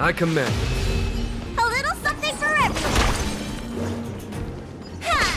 I command. A little something for everyone. Ha!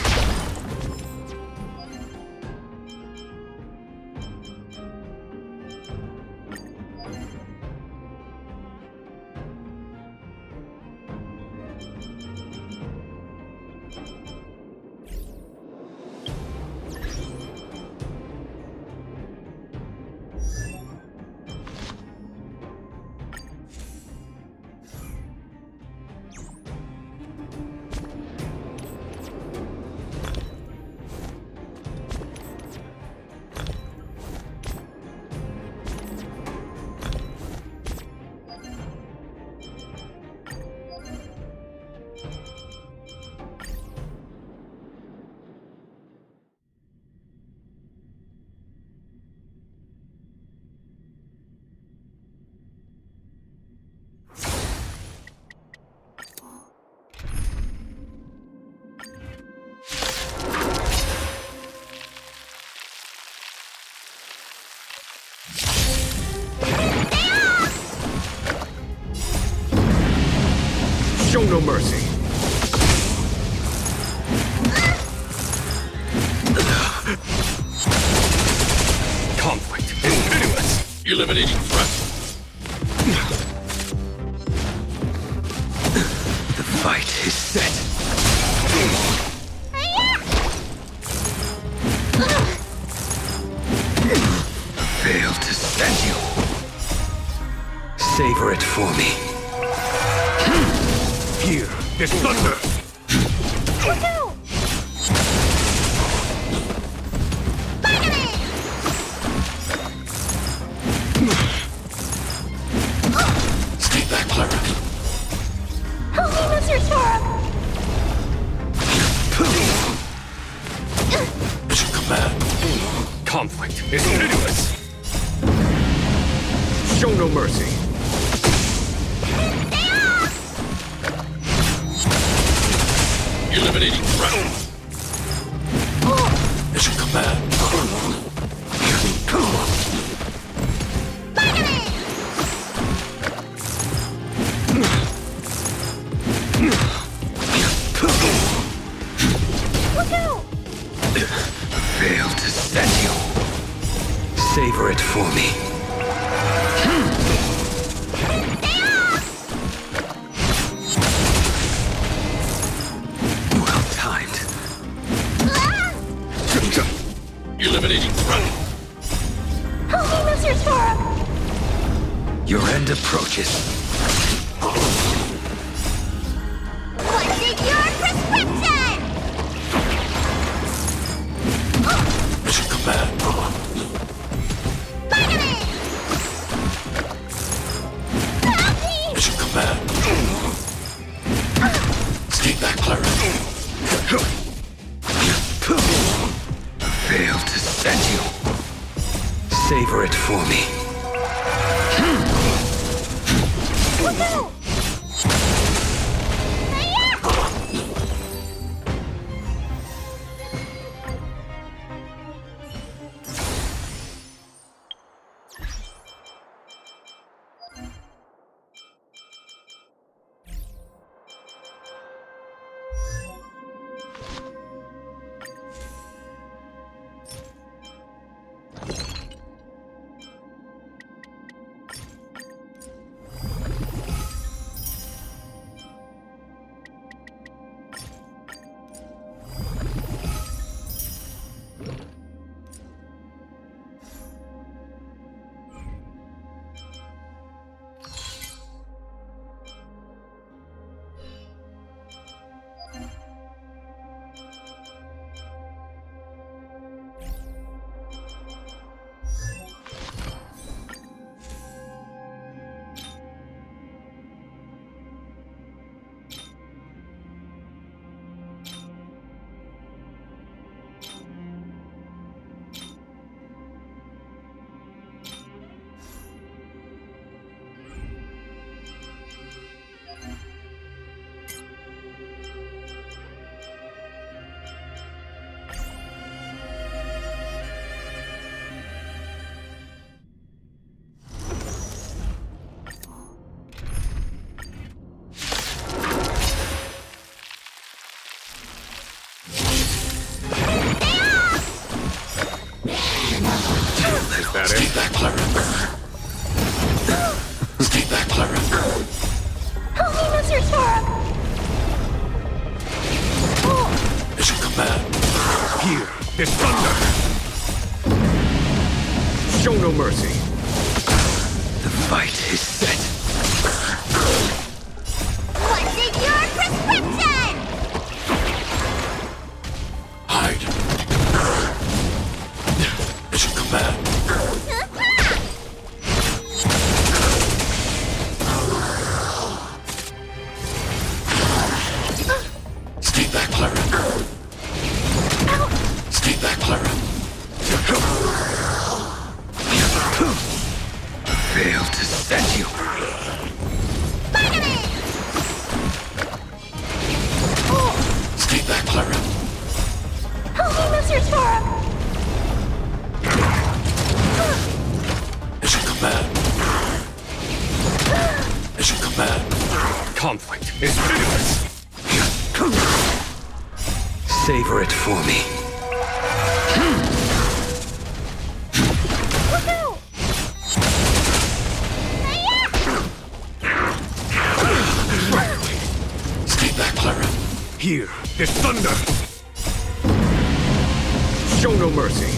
Show no mercy. Conflict is pitiless. Eliminating threat. The fight is set. Fail to send you. Savor it for me. Here is thunder. Look out! Stay back, Clara. Holy Mr. Storm! Mission command. Conflict is pitiless. Show no mercy. Eliminating threat. Mission command. Look out! Fail to send you. Savor it for me. Well timed. Eliminating threat. Holy Mr. Storm! Your end approaches. What's in your prescription? Mission command. Mission command. Stay back, Clara. Fail to send you. Savor it for me. Look out! That Stay it? back, Clara. Stay back, Clara. Help me, Mr. Sora! Oh, Mission command. Here, there's thunder! Show no mercy. The fight is set. what's in your prescription? Hide. Mission command. Stay back, Clara. Stay back, Clara. Failed to set you. Spider-Man! Stay back, Clara. Help me, Mr. Sora! Mission command. Mission command. Conflict is pitiless. Savor it for me. Look out! Stay back, Clara. Here, there's thunder. Show no mercy.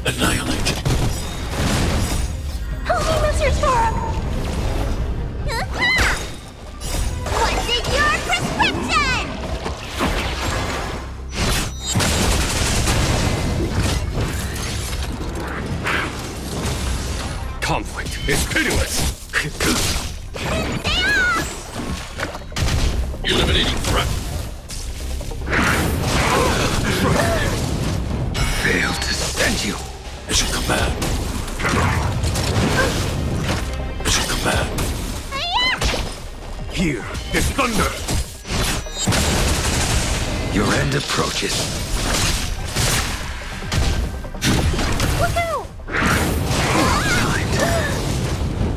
Annihilate. Help me, Mr. Sora! what's in your prescription? Conflict is pitiless. Eliminating threat. Failed to set you. Mission command. Mission command. Here, there's thunder. Your end approaches. Look out! Timed.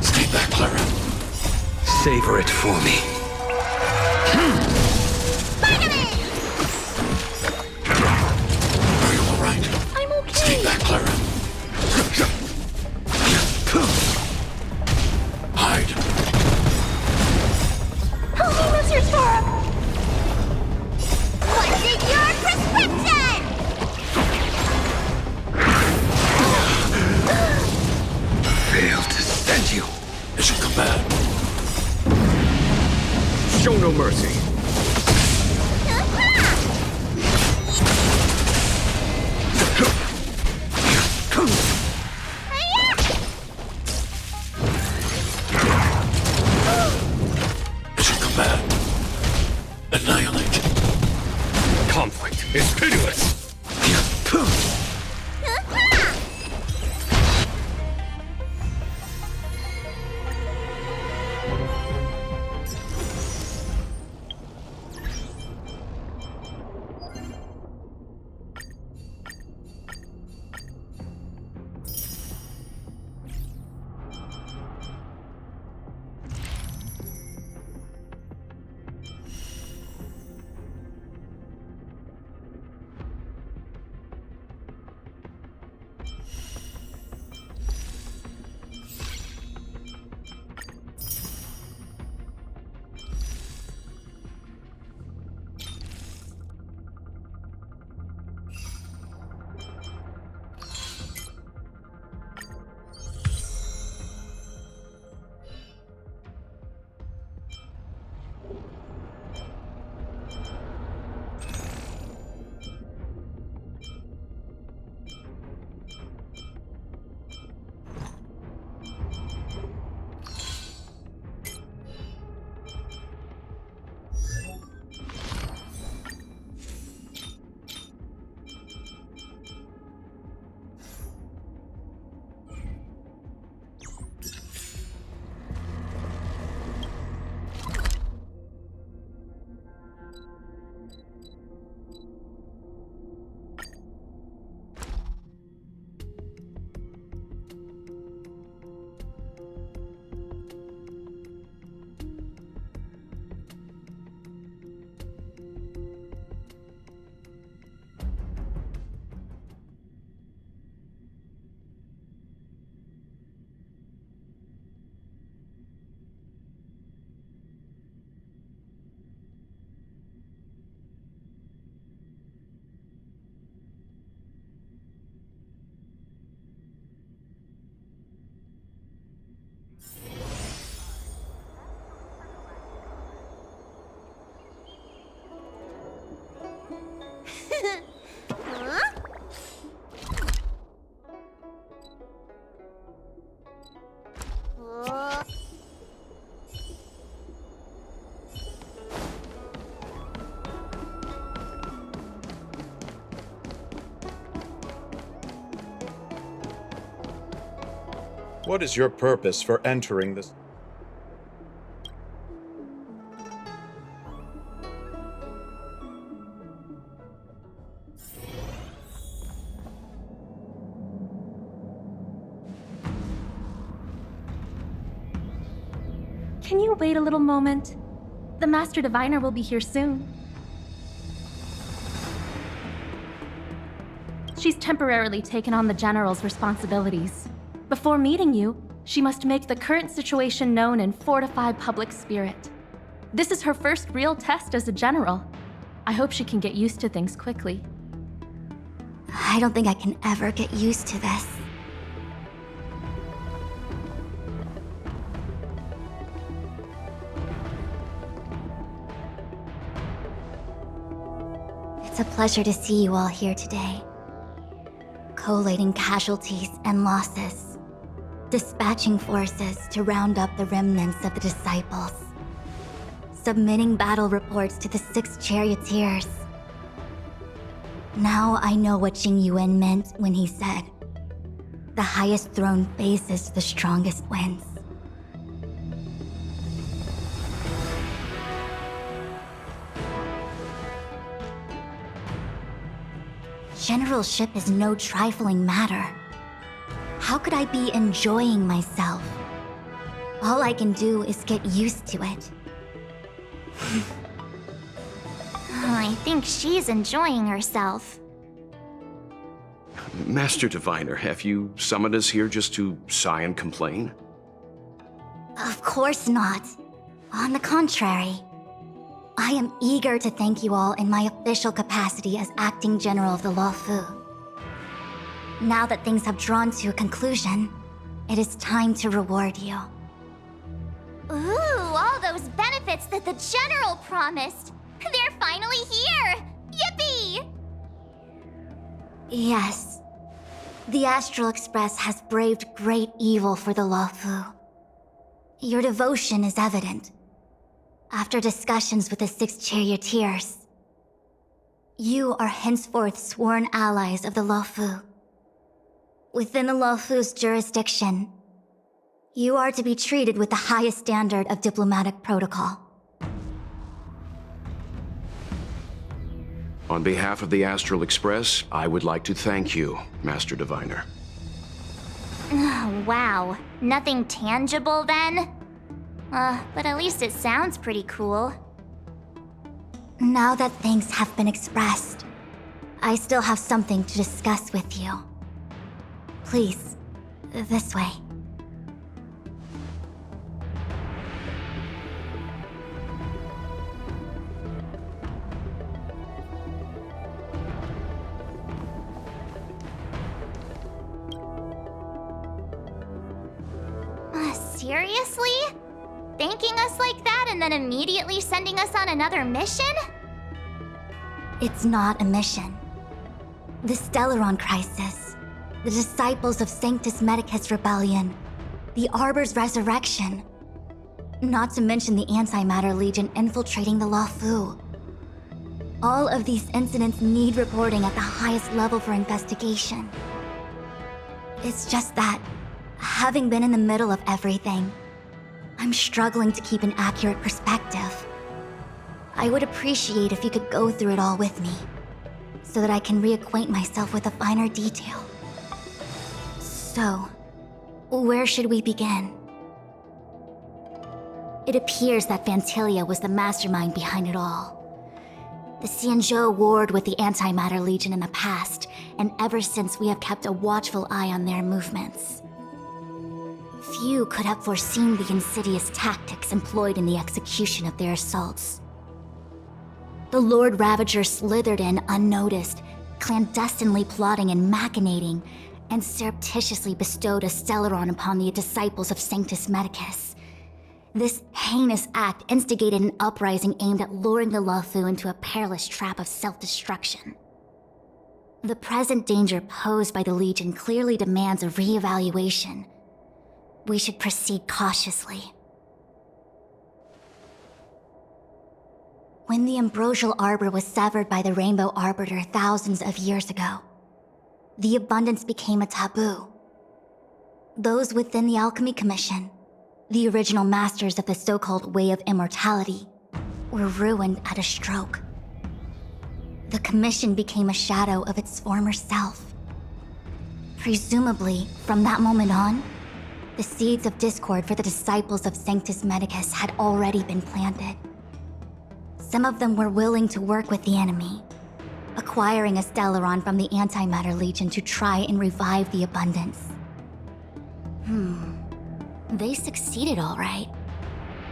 Stay back, Clara. Savor it for me. Spider-Man! Are you alright? I'm okay. Stay back, Clara. Hide. Help me, Mr. Sora! what's in your prescription? Failed to set you. Mission command. Show no mercy. Mission command. Annihilate. Conflict is pitiless. Huh? What is your purpose for entering this? Can you wait a little moment? The Master Diviner will be here soon. She's temporarily taken on the General's responsibilities. Before meeting you, she must make the current situation known and fortify public spirit. This is her first real test as a General. I hope she can get used to things quickly. I don't think I can ever get used to this. It's a pleasure to see you all here today. Collating casualties and losses. Dispatching forces to round up the remnants of the disciples. Submitting battle reports to the 6 charioteers. Now I know what Jing Yuan meant when he said, "The highest throne faces the strongest wins." Generalship is no trifling matter. How could I be enjoying myself? All I can do is get used to it. I think she's enjoying herself. Master Diviner, have you summoned us here just to sigh and complain? Of course not. On the contrary, I am eager to thank you all in my official capacity as acting general of the Luofu. Now that things have drawn to a conclusion, it is time to reward you. Ooh, all those benefits that the General promised! They're finally here! Yippee! Yes, the Astral Express has braved great evil for the Luofu. Your devotion is evident. After discussions with the 6 charioteers, you are henceforth sworn allies of the Luofu. Within the Luofu's jurisdiction, you are to be treated with the highest standard of diplomatic protocol. On behalf of the Astral Express, I would like to thank you, Master Diviner. Wow, nothing tangible then? But at least it sounds pretty cool. Now that things have been expressed, I still have something to discuss with you. Please, this way. Seriously? Thanking us like that and then immediately sending us on another mission? It's not a mission. The Stellaron Crisis, the Disciples of Sanctus Medicus Rebellion, the Arbor's resurrection, not to mention the Antimatter Legion infiltrating the Luofu. All of these incidents need reporting at the highest level for investigation. It's just that, having been in the middle of everything, I'm struggling to keep an accurate perspective. I would appreciate if you could go through it all with me, so that I can reacquaint myself with the finer detail. So, where should we begin? It appears that Fantilia was the mastermind behind it all. The Xianzhou warred with the Antimatter Legion in the past, and ever since we have kept a watchful eye on their movements. Few could have foreseen the insidious tactics employed in the execution of their assaults. The Lord Ravager slithered in unnoticed, clandestinely plotting and machinating, and surreptitiously bestowed a Stellaron upon the disciples of Sanctus Medicus. This heinous act instigated an uprising aimed at luring the Luofu into a perilous trap of self-destruction. The present danger posed by the Legion clearly demands a reevaluation. We should proceed cautiously. When the ambrosial arbor was severed by the Rainbow Arbiter thousands of years ago, the abundance became a taboo. Those within the Alchemy Commission, the original masters of the so-called Way of Immortality, were ruined at a stroke. The Commission became a shadow of its former self. Presumably, from that moment on, the seeds of discord for the disciples of Sanctus Medicus had already been planted. Some of them were willing to work with the enemy, acquiring a Stellaron from the Antimatter Legion to try and revive the abundance. They succeeded all right.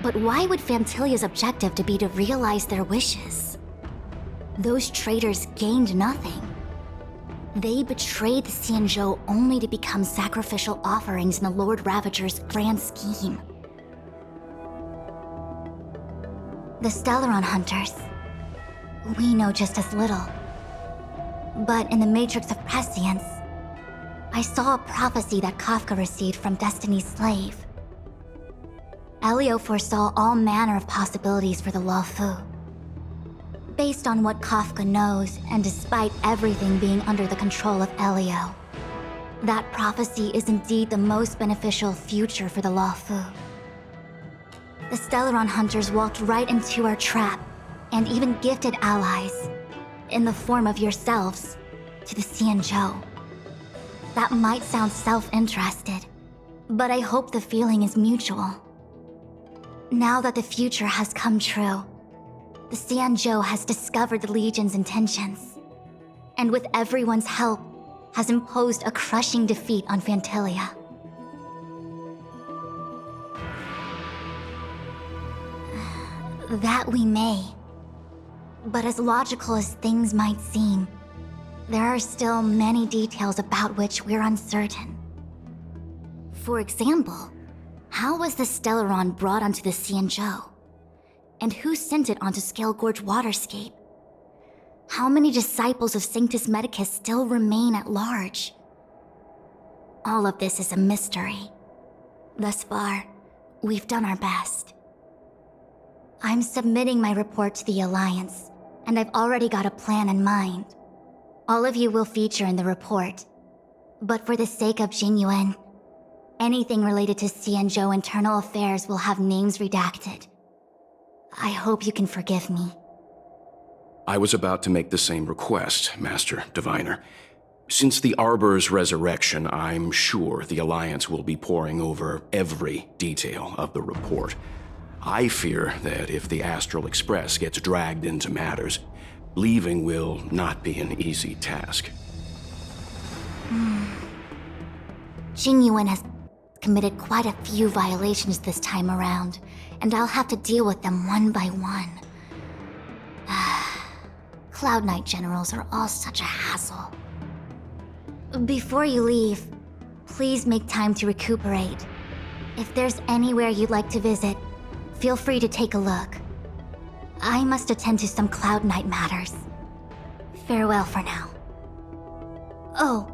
But why would Fantilia's objective to be to realize their wishes? Those traitors gained nothing. They betrayed the Xianzhou only to become sacrificial offerings in the Lord Ravager's grand scheme. The Stellaron Hunters, we know just as little. But in the Matrix of Prescience, I saw a prophecy that Kafka received from Destiny's slave. Elio foresaw all manner of possibilities for the Luofu. Based on what Kafka knows, and despite everything being under the control of Elio, that prophecy is indeed the most beneficial future for the Luofu. The Stellaron Hunters walked right into our trap, and even gifted allies, in the form of yourselves, to the Xianzhou. That might sound self-interested, but I hope the feeling is mutual. Now that the future has come true, the Xianzhou has discovered the Legion's intentions, and with everyone's help, has imposed a crushing defeat on Fantilia. That we may. But as logical as things might seem, there are still many details about which we're uncertain. For example, how was the Stellaron brought onto the Xianzhou? And who sent it onto Scale Gorge Waterscape? How many disciples of Sanctus Medicus still remain at large? All of this is a mystery. Thus far, we've done our best. I'm submitting my report to the Alliance, and I've already got a plan in mind. All of you will feature in the report. But for the sake of Jinyuan, anything related to Xianzhou internal affairs will have names redacted. I hope you can forgive me. I was about to make the same request, Master Diviner. Since the Arbor's resurrection, I'm sure the Alliance will be poring over every detail of the report. I fear that if the Astral Express gets dragged into matters, leaving will not be an easy task. Jinyuan has committed quite a few violations this time around, and I'll have to deal with them one by one. Cloud Knight generals are all such a hassle. Before you leave, please make time to recuperate. If there's anywhere you'd like to visit, feel free to take a look. I must attend to some Cloud Knight matters. Farewell for now. Oh,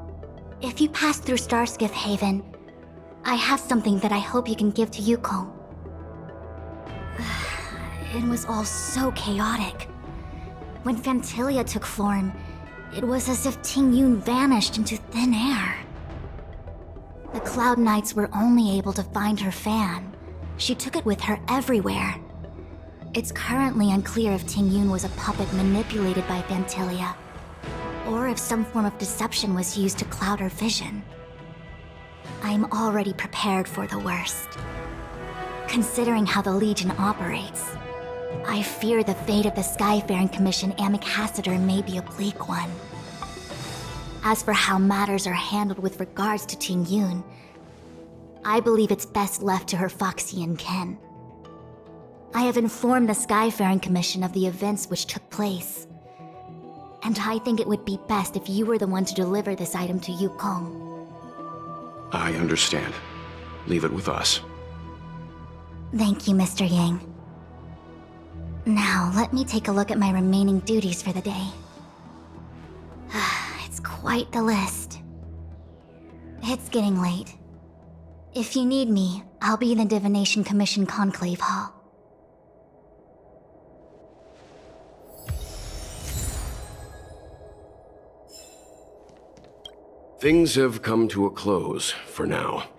if you pass through Starskiff Haven, I have something that I hope you can give to Yukong. It was all so chaotic. When Fantilia took form, it was as if Tingyun vanished into thin air. The Cloud Knights were only able to find her fan. She took it with her everywhere. It's currently unclear if Tingyun was a puppet manipulated by Fantilia, or if some form of deception was used to cloud her vision. I'm already prepared for the worst. Considering how the Legion operates, I fear the fate of the Skyfaring Commission Ambassador may be a bleak one. As for how matters are handled with regards to Tingyun, I believe it's best left to her Foxian ken. I have informed the Skyfaring Commission of the events which took place, and I think it would be best if you were the one to deliver this item to Yukong. I understand. Leave it with us. Thank you, Mr. Yang. Now, let me take a look at my remaining duties for the day. It's quite the list. It's getting late. If you need me, I'll be in the Divination Commission Conclave Hall. Things have come to a close for now.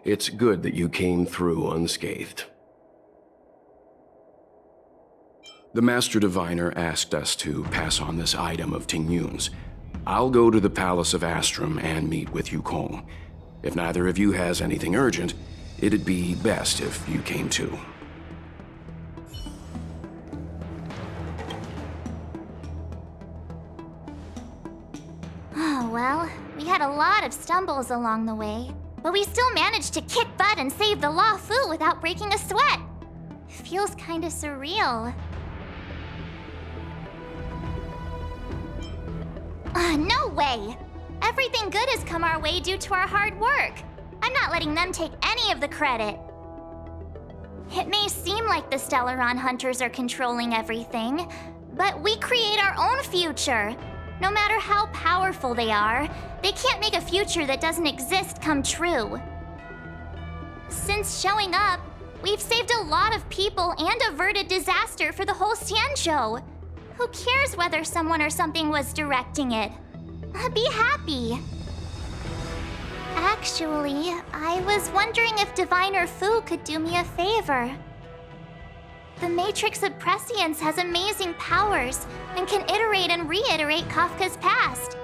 It's good that you came through unscathed. The Master Diviner asked us to pass on this item of Tingyun's. I'll go to the Palace of Astrum and meet with Yukong. If neither of you has anything urgent, it'd be best if you came too. Oh, well, we had a lot of stumbles along the way, but we still managed to kick butt and save the Law Fu without breaking a sweat. Feels kinda surreal. No way! Everything good has come our way due to our hard work. I'm not letting them take any of the credit. It may seem like the Stellaron Hunters are controlling everything, but we create our own future. No matter how powerful they are, they can't make a future that doesn't exist come true. Since showing up, we've saved a lot of people and averted disaster for the whole Xianzhou. Who cares whether someone or something was directing it? Be happy. Actually, I was wondering if Diviner Fu could do me a favor. The Matrix of Prescience has amazing powers and can iterate and reiterate Kafka's past.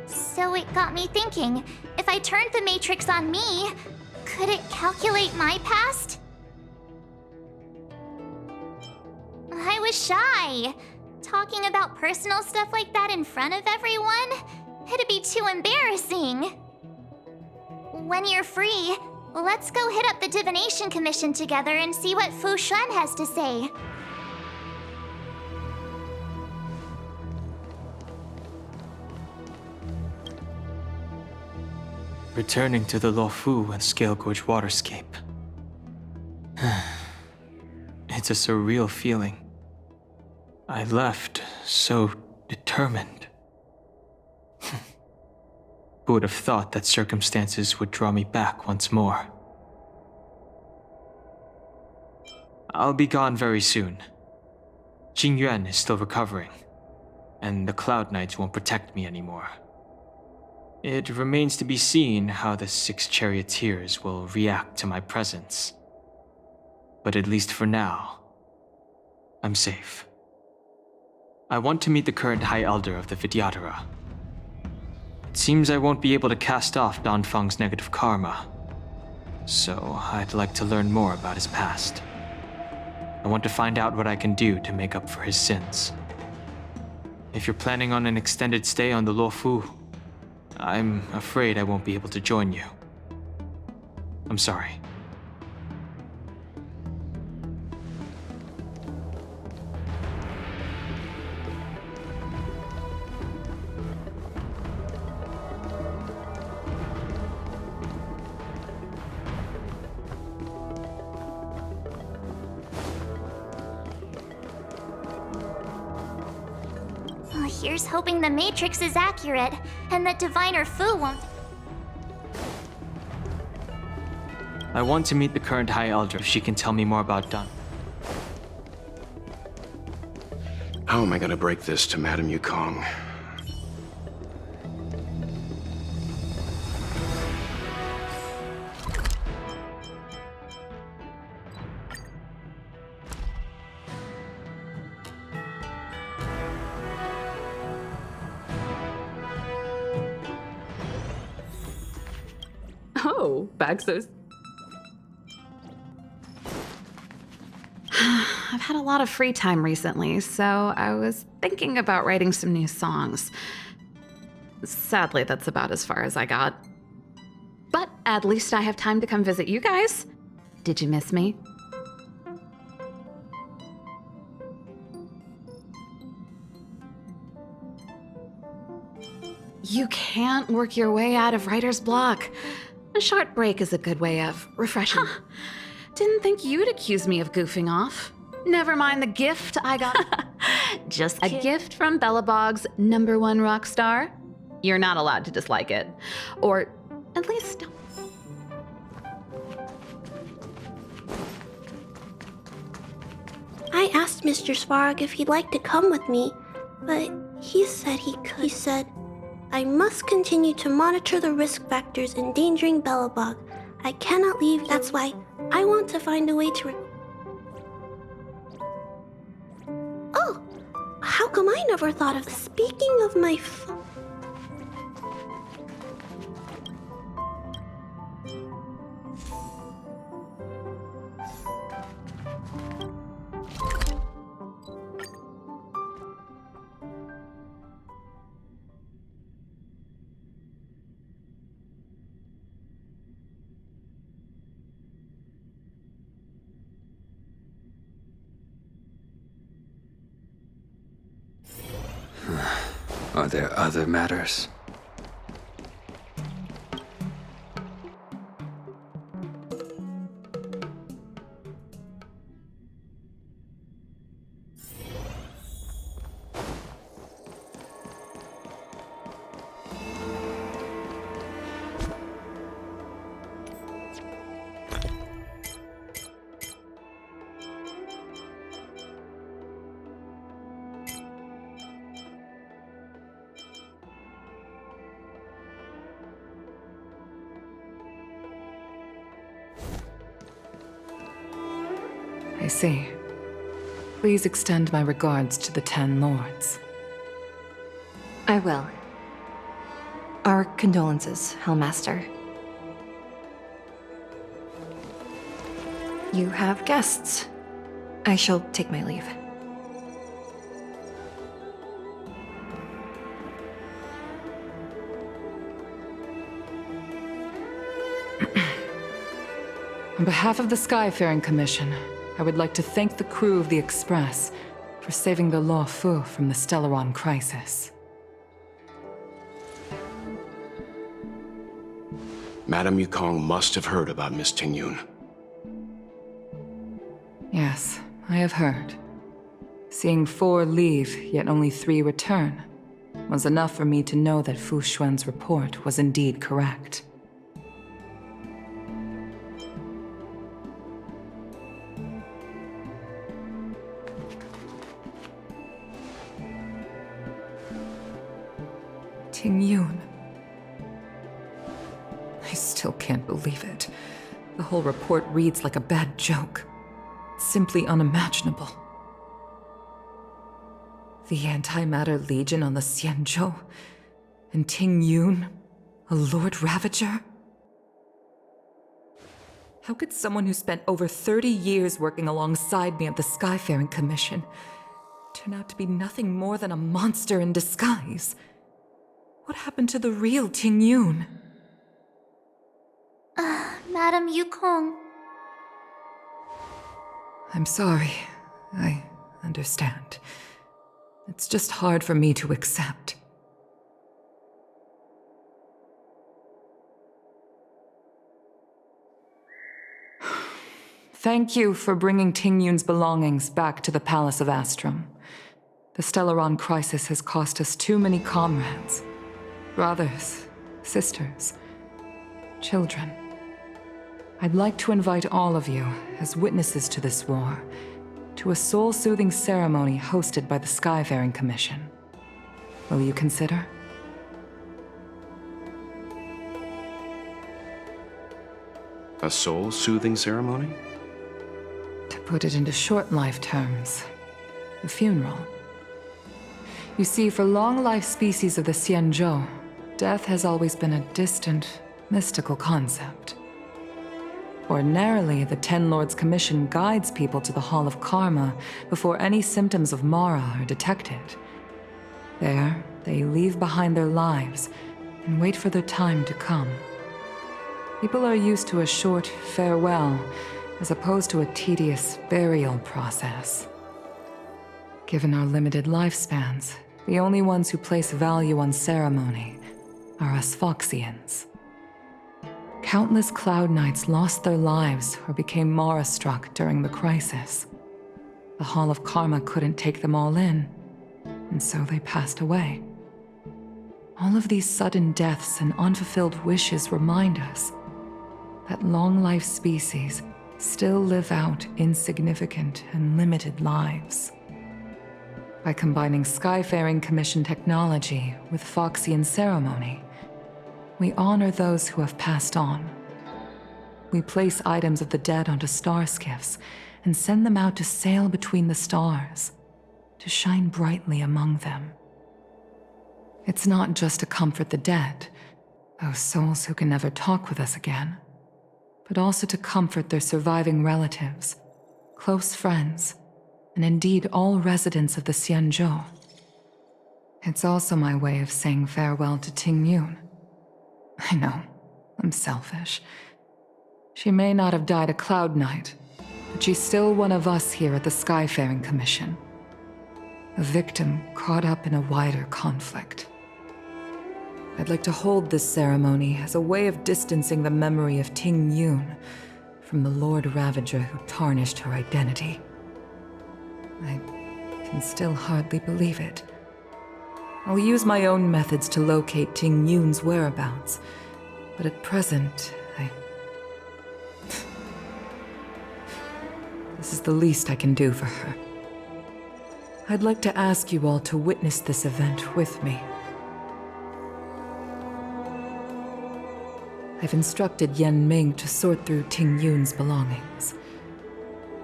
So it got me thinking, if I turned the Matrix on me, could it calculate my past? I was shy. Talking about personal stuff like that in front of everyone? It'd be too embarrassing. When you're free, let's go hit up the Divination Commission together and see what Fu Xuan has to say. Returning to the Luofu and Scale Gorge waterscape. It's a surreal feeling. I left so determined. Who would have thought that circumstances would draw me back once more? I'll be gone very soon. Jingyuan is still recovering, and the Cloud Knights won't protect me anymore. It remains to be seen how the 6 charioteers will react to my presence. But at least for now, I'm safe. I want to meet the current High Elder of the Vidyadhara. It seems I won't be able to cast off Danfeng's negative karma, so I'd like to learn more about his past. I want to find out what I can do to make up for his sins. If you're planning on an extended stay on the Luofu, I'm afraid I won't be able to join you. I'm sorry. Here's hoping the Matrix is accurate, and that Diviner Fu won't... I want to meet the current High Elder if she can tell me more about Dan. How am I gonna break this to Madame Yukong? Oh, back so... I've had a lot of free time recently, so I was thinking about writing some new songs. Sadly, that's about as far as I got. But at least I have time to come visit you guys. Did you miss me? You can't work your way out of writer's block. A short break is a good way of refreshing. Huh. Didn't think you'd accuse me of goofing off. Never mind the gift I got. Just a gift from Bellabog's #1 rock star. You're not allowed to dislike it. Or at least don't. I asked Mr. Svarog if he'd like to come with me, but he said he could. He said, I must continue to monitor the risk factors endangering Belobog. I cannot leave you. That's why I want to find a way to... Oh! How come I never thought of... Speaking of my Are there other matters? I see. Please extend my regards to the 10 lords. I will. Our condolences, Hellmaster. You have guests. I shall take my leave. On behalf of the Skyfaring Commission, I would like to thank the crew of the Express for saving the Law Fu from the Stellaron crisis. Madame Yukong must have heard about Miss Tingyun. Yes, I have heard. Seeing 4 leave, yet only 3 return, was enough for me to know that Fu Xuan's report was indeed correct. Tingyun. I still can't believe it. The whole report reads like a bad joke. It's simply unimaginable. The Antimatter Legion on the Xianzhou, and Tingyun, a Lord Ravager? How could someone who spent over 30 years working alongside me at the Skyfaring Commission turn out to be nothing more than a monster in disguise? What happened to the real Tingyun? Madame Yukong. I'm sorry. I understand. It's just hard for me to accept. Thank you for bringing Tingyun's belongings back to the Palace of Astrum. The Stellaron crisis has cost us too many comrades. Brothers, sisters, children. I'd like to invite all of you, as witnesses to this war, to a soul-soothing ceremony hosted by the Skyfaring Commission. Will you consider? A soul-soothing ceremony? To put it into short life terms, a funeral. You see, for long-life species of the Xianzhou, death has always been a distant, mystical concept. Ordinarily, the Ten Lords Commission guides people to the Hall of Karma before any symptoms of Mara are detected. There, they leave behind their lives and wait for their time to come. People are used to a short farewell as opposed to a tedious burial process. Given our limited lifespans, the only ones who place value on ceremony are us Foxians. Countless Cloud Knights lost their lives or became Mara-struck during the crisis. The Hall of Karma couldn't take them all in, and so they passed away. All of these sudden deaths and unfulfilled wishes remind us that long-life species still live out insignificant and limited lives. By combining Skyfaring Commission technology with Foxian ceremony, we honor those who have passed on. We place items of the dead onto star skiffs and send them out to sail between the stars, to shine brightly among them. It's not just to comfort the dead, those souls who can never talk with us again, but also to comfort their surviving relatives, close friends, and indeed all residents of the Xianzhou. It's also my way of saying farewell to Ting Yun. I know, I'm selfish. She may not have died a Cloud Knight, but she's still one of us here at the Skyfaring Commission. A victim caught up in a wider conflict. I'd like to hold this ceremony as a way of distancing the memory of Ting Yun from the Lord Ravager who tarnished her identity. I can still hardly believe it. I'll use my own methods to locate Ting Yun's whereabouts, but at present, This is the least I can do for her. I'd like to ask you all to witness this event with me. I've instructed Yan Ming to sort through Ting Yun's belongings.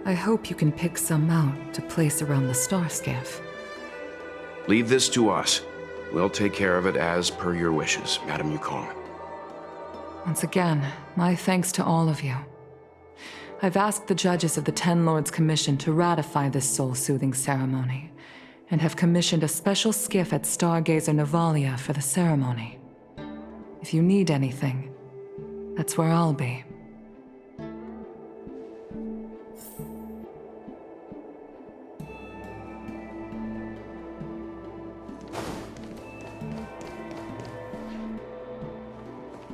I hope you can pick some out to place around the star skiff. Leave this to us. We'll take care of it as per your wishes, Madame Yukong. Once again, my thanks to all of you. I've asked the judges of the Ten Lords Commission to ratify this soul-soothing ceremony, and have commissioned a special skiff at Stargazer Navalia for the ceremony. If you need anything, that's where I'll be.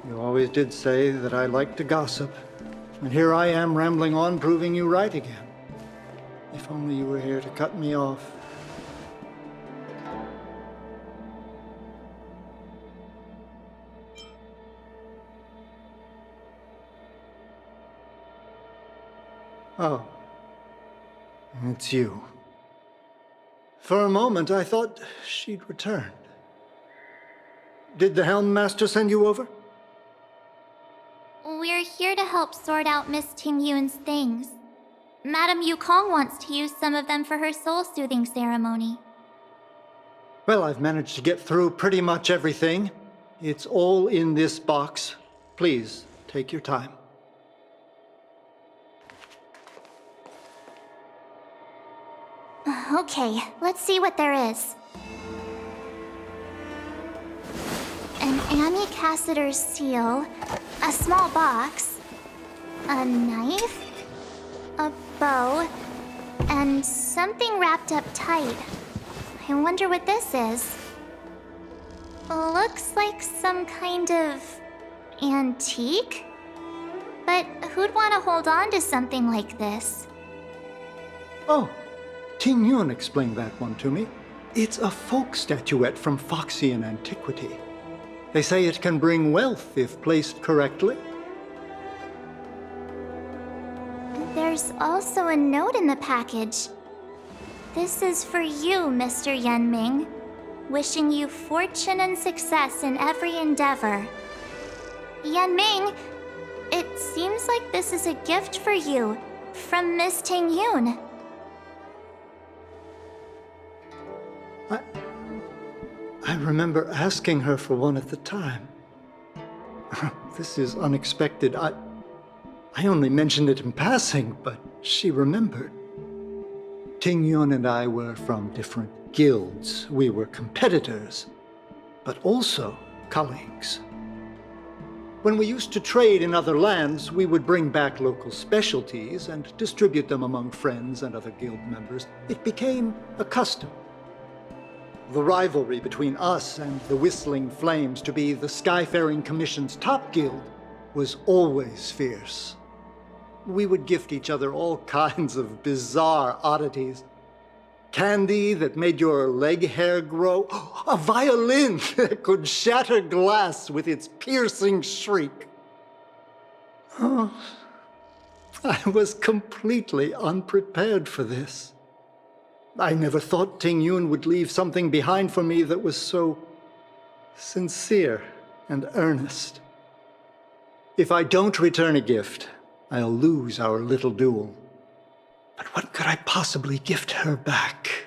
You always did say that I like to gossip. And here I am rambling on, proving you right again. If only you were here to cut me off. Oh. It's you. For a moment, I thought she'd returned. Did the Helm Master send you over? We're here to help sort out Miss Ting Yun's things. Madame Yukong wants to use some of them for her soul-soothing ceremony. Well, I've managed to get through pretty much everything. It's all in this box. Please, take your time. Okay, let's see what there is. An Amicassator's seal, a small box, a knife, a bow, and something wrapped up tight. I wonder what this is. Looks like some kind of antique? But who'd want to hold on to something like this? Oh, Ting Yun explained that one to me. It's a folk statuette from Foxian antiquity. They say it can bring wealth if placed correctly. There's also a note in the package. This is for you, Mr. Yanming. Wishing you fortune and success in every endeavor. Yanming, it seems like this is a gift for you from Miss Ting Yun. I remember asking her for one at the time. This is unexpected. I only mentioned it in passing, but she remembered. Ting Yun and I were from different guilds. We were competitors, but also colleagues. When we used to trade in other lands, we would bring back local specialties and distribute them among friends and other guild members. It became a custom. The rivalry between us and the Whistling Flames to be the Skyfaring Commission's top guild was always fierce. We would gift each other all kinds of bizarre oddities. Candy that made your leg hair grow. A violin that could shatter glass with its piercing shriek. Oh, I was completely unprepared for this. I never thought Ting Yun would leave something behind for me that was so sincere and earnest. If I don't return a gift, I'll lose our little duel. But what could I possibly gift her back?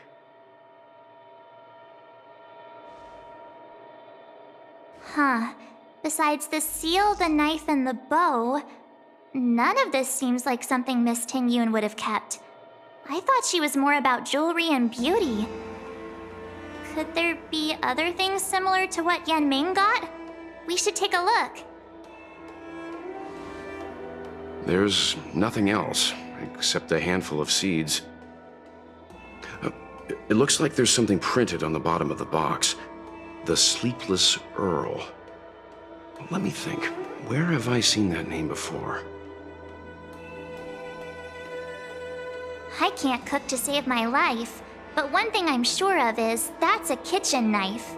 Huh. Besides the seal, the knife, and the bow, none of this seems like something Miss Ting Yun would have kept. I thought she was more about jewelry and beauty. Could there be other things similar to what Yan Ming got? We should take a look. There's nothing else, except a handful of seeds. It looks like there's something printed on the bottom of the box. The Sleepless Earl. Let me think. Where have I seen that name before? I can't cook to save my life, but one thing I'm sure of is that's a kitchen knife.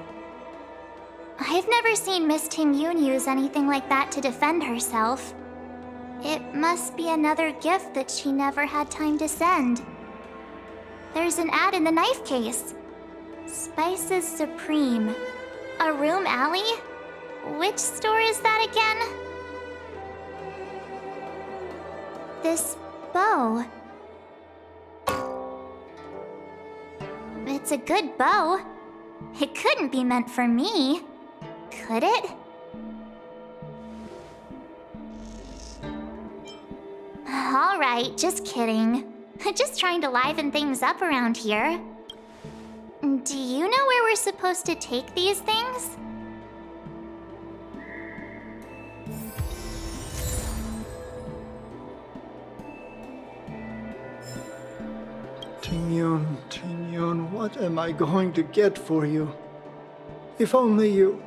I've never seen Miss Ting Yun use anything like that to defend herself. It must be another gift that she never had time to send. There's an ad in the knife case. Spices Supreme. A room alley? Which store is that again? This bow. It's a good bow. It couldn't be meant for me, could it? All right, just kidding. Just trying to liven things up around here. Do you know where we're supposed to take these things? Ting Yun, what am I going to get for you? If only you...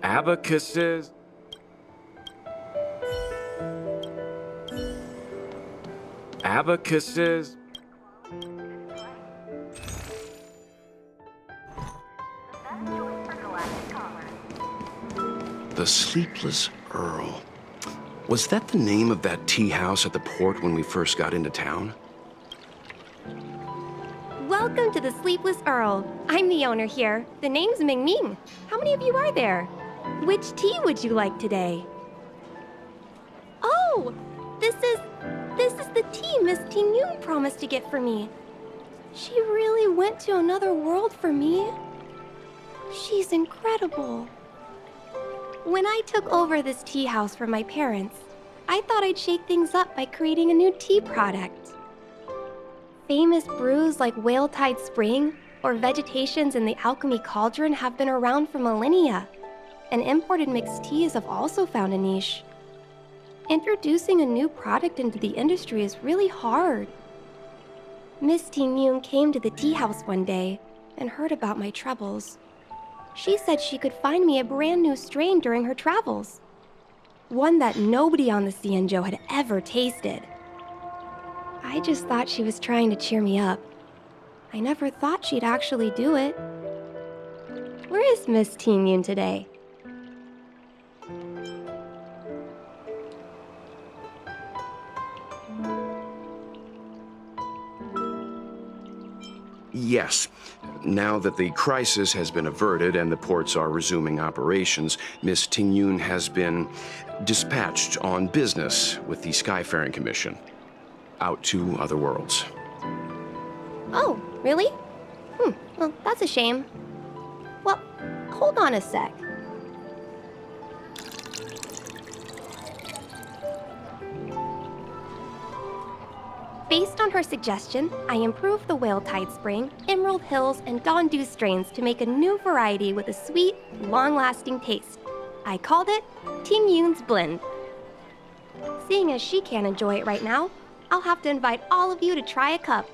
Abacuses. Abacuses. The Sleepless Earl. Was that the name of that tea house at the port when we first got into town? Welcome to the Sleepless Earl. I'm the owner here. The name's Ming Ming. How many of you are there? Which tea would you like today? Oh, this is the tea Miss Ting Yun promised to get for me. She really went to another world for me. She's incredible. When I took over this tea house from my parents, I thought I'd shake things up by creating a new tea product. Famous brews like Whale Tide Spring or Vegetations in the Alchemy Cauldron have been around for millennia, and imported mixed teas have also found a niche. Introducing a new product into the industry is really hard. Miss Ting Yun came to the tea house one day and heard about my troubles. She said she could find me a brand new strain during her travels. One that nobody on the Xianzhou had ever tasted. I just thought she was trying to cheer me up. I never thought she'd actually do it. Where is Miss Ting Yun today? Yes. Now that the crisis has been averted and the ports are resuming operations, Miss Ting Yun has been dispatched on business with the Skyfaring Commission. Out to other worlds. Oh, really? Well, that's a shame. Well, hold on a sec. Based on on her suggestion, I improved the Whale Tide Spring, Emerald Hills, and Dawn Dew strains to make a new variety with a sweet, long-lasting taste. I called it Ting Yun's Blend. Seeing as she can't enjoy it right now, I'll have to invite all of you to try a cup.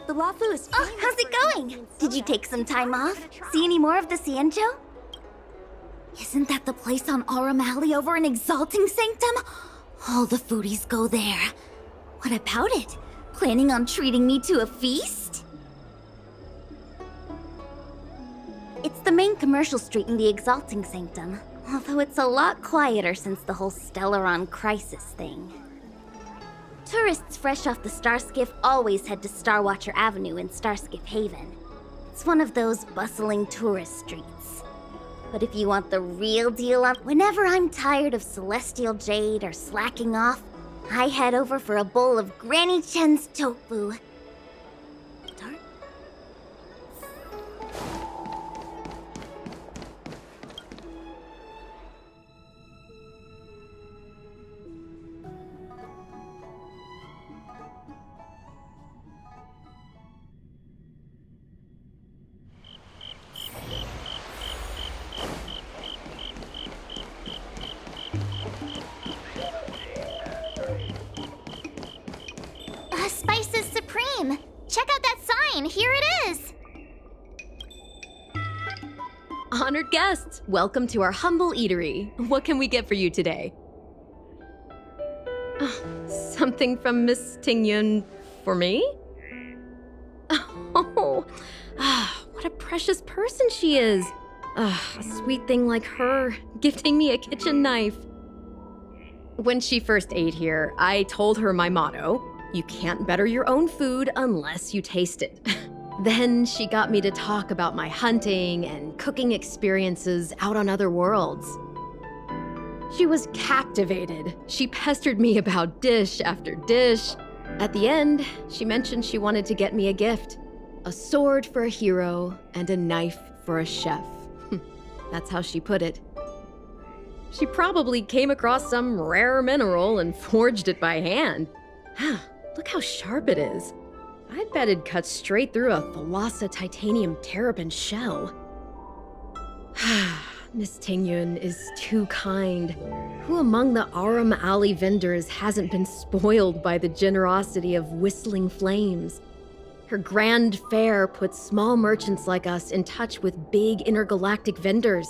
The Wafu is... Oh, how's it going? Did you take some time off? See any more of the Cienjo? Isn't that the place on Aurum Alley over in Exalting Sanctum? All the foodies go there. What about it? Planning on treating me to a feast? It's the main commercial street in the Exalting Sanctum, although it's a lot quieter since the whole Stellaron crisis thing. Tourists fresh off the Starskiff always head to Starwatcher Avenue in Starskiff Haven. It's one of those bustling tourist streets. But if you want the real deal on... Whenever I'm tired of Celestial Jade or slacking off, I head over for a bowl of Granny Chen's tofu. Spice is supreme! Check out that sign! Here it is! Honored guests, welcome to our humble eatery. What can we get for you today? Something from Miss Tingyun for me? Oh, what a precious person she is. A sweet thing like her, gifting me a kitchen knife. When she first ate here, I told her my motto: you can't better your own food unless you taste it. Then she got me to talk about my hunting and cooking experiences out on other worlds. She was captivated. She pestered me about dish after dish. At the end, she mentioned she wanted to get me a gift: a sword for a hero and a knife for a chef. That's how she put it. She probably came across some rare mineral and forged it by hand. Look how sharp it is. I bet it'd cut straight through a Thalassa titanium terrapin shell. Miss Tingyun is too kind. Who among the Aurum Alley vendors hasn't been spoiled by the generosity of Whistling Flames? Her grand fare puts small merchants like us in touch with big intergalactic vendors.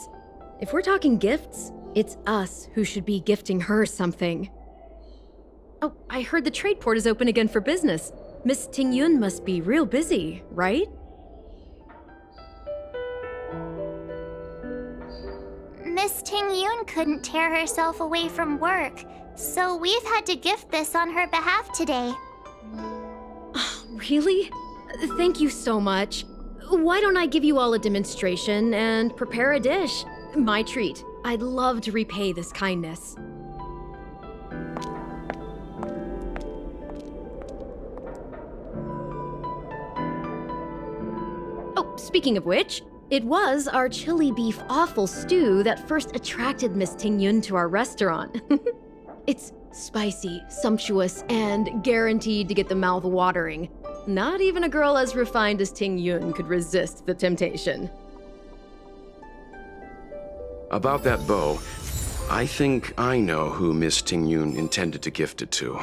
If we're talking gifts, it's us who should be gifting her something. Oh, I heard the trade port is open again for business. Miss Tingyun must be real busy, right? Miss Tingyun couldn't tear herself away from work, so we've had to gift this on her behalf today. Really? Thank you so much. Why don't I give you all a demonstration and prepare a dish? My treat. I'd love to repay this kindness. Oh, speaking of which, it was our chili beef offal stew that first attracted Miss Tingyun to our restaurant. It's spicy, sumptuous, and guaranteed to get the mouth watering. Not even a girl as refined as Tingyun could resist the temptation. About that bow, I think I know who Miss Tingyun intended to gift it to.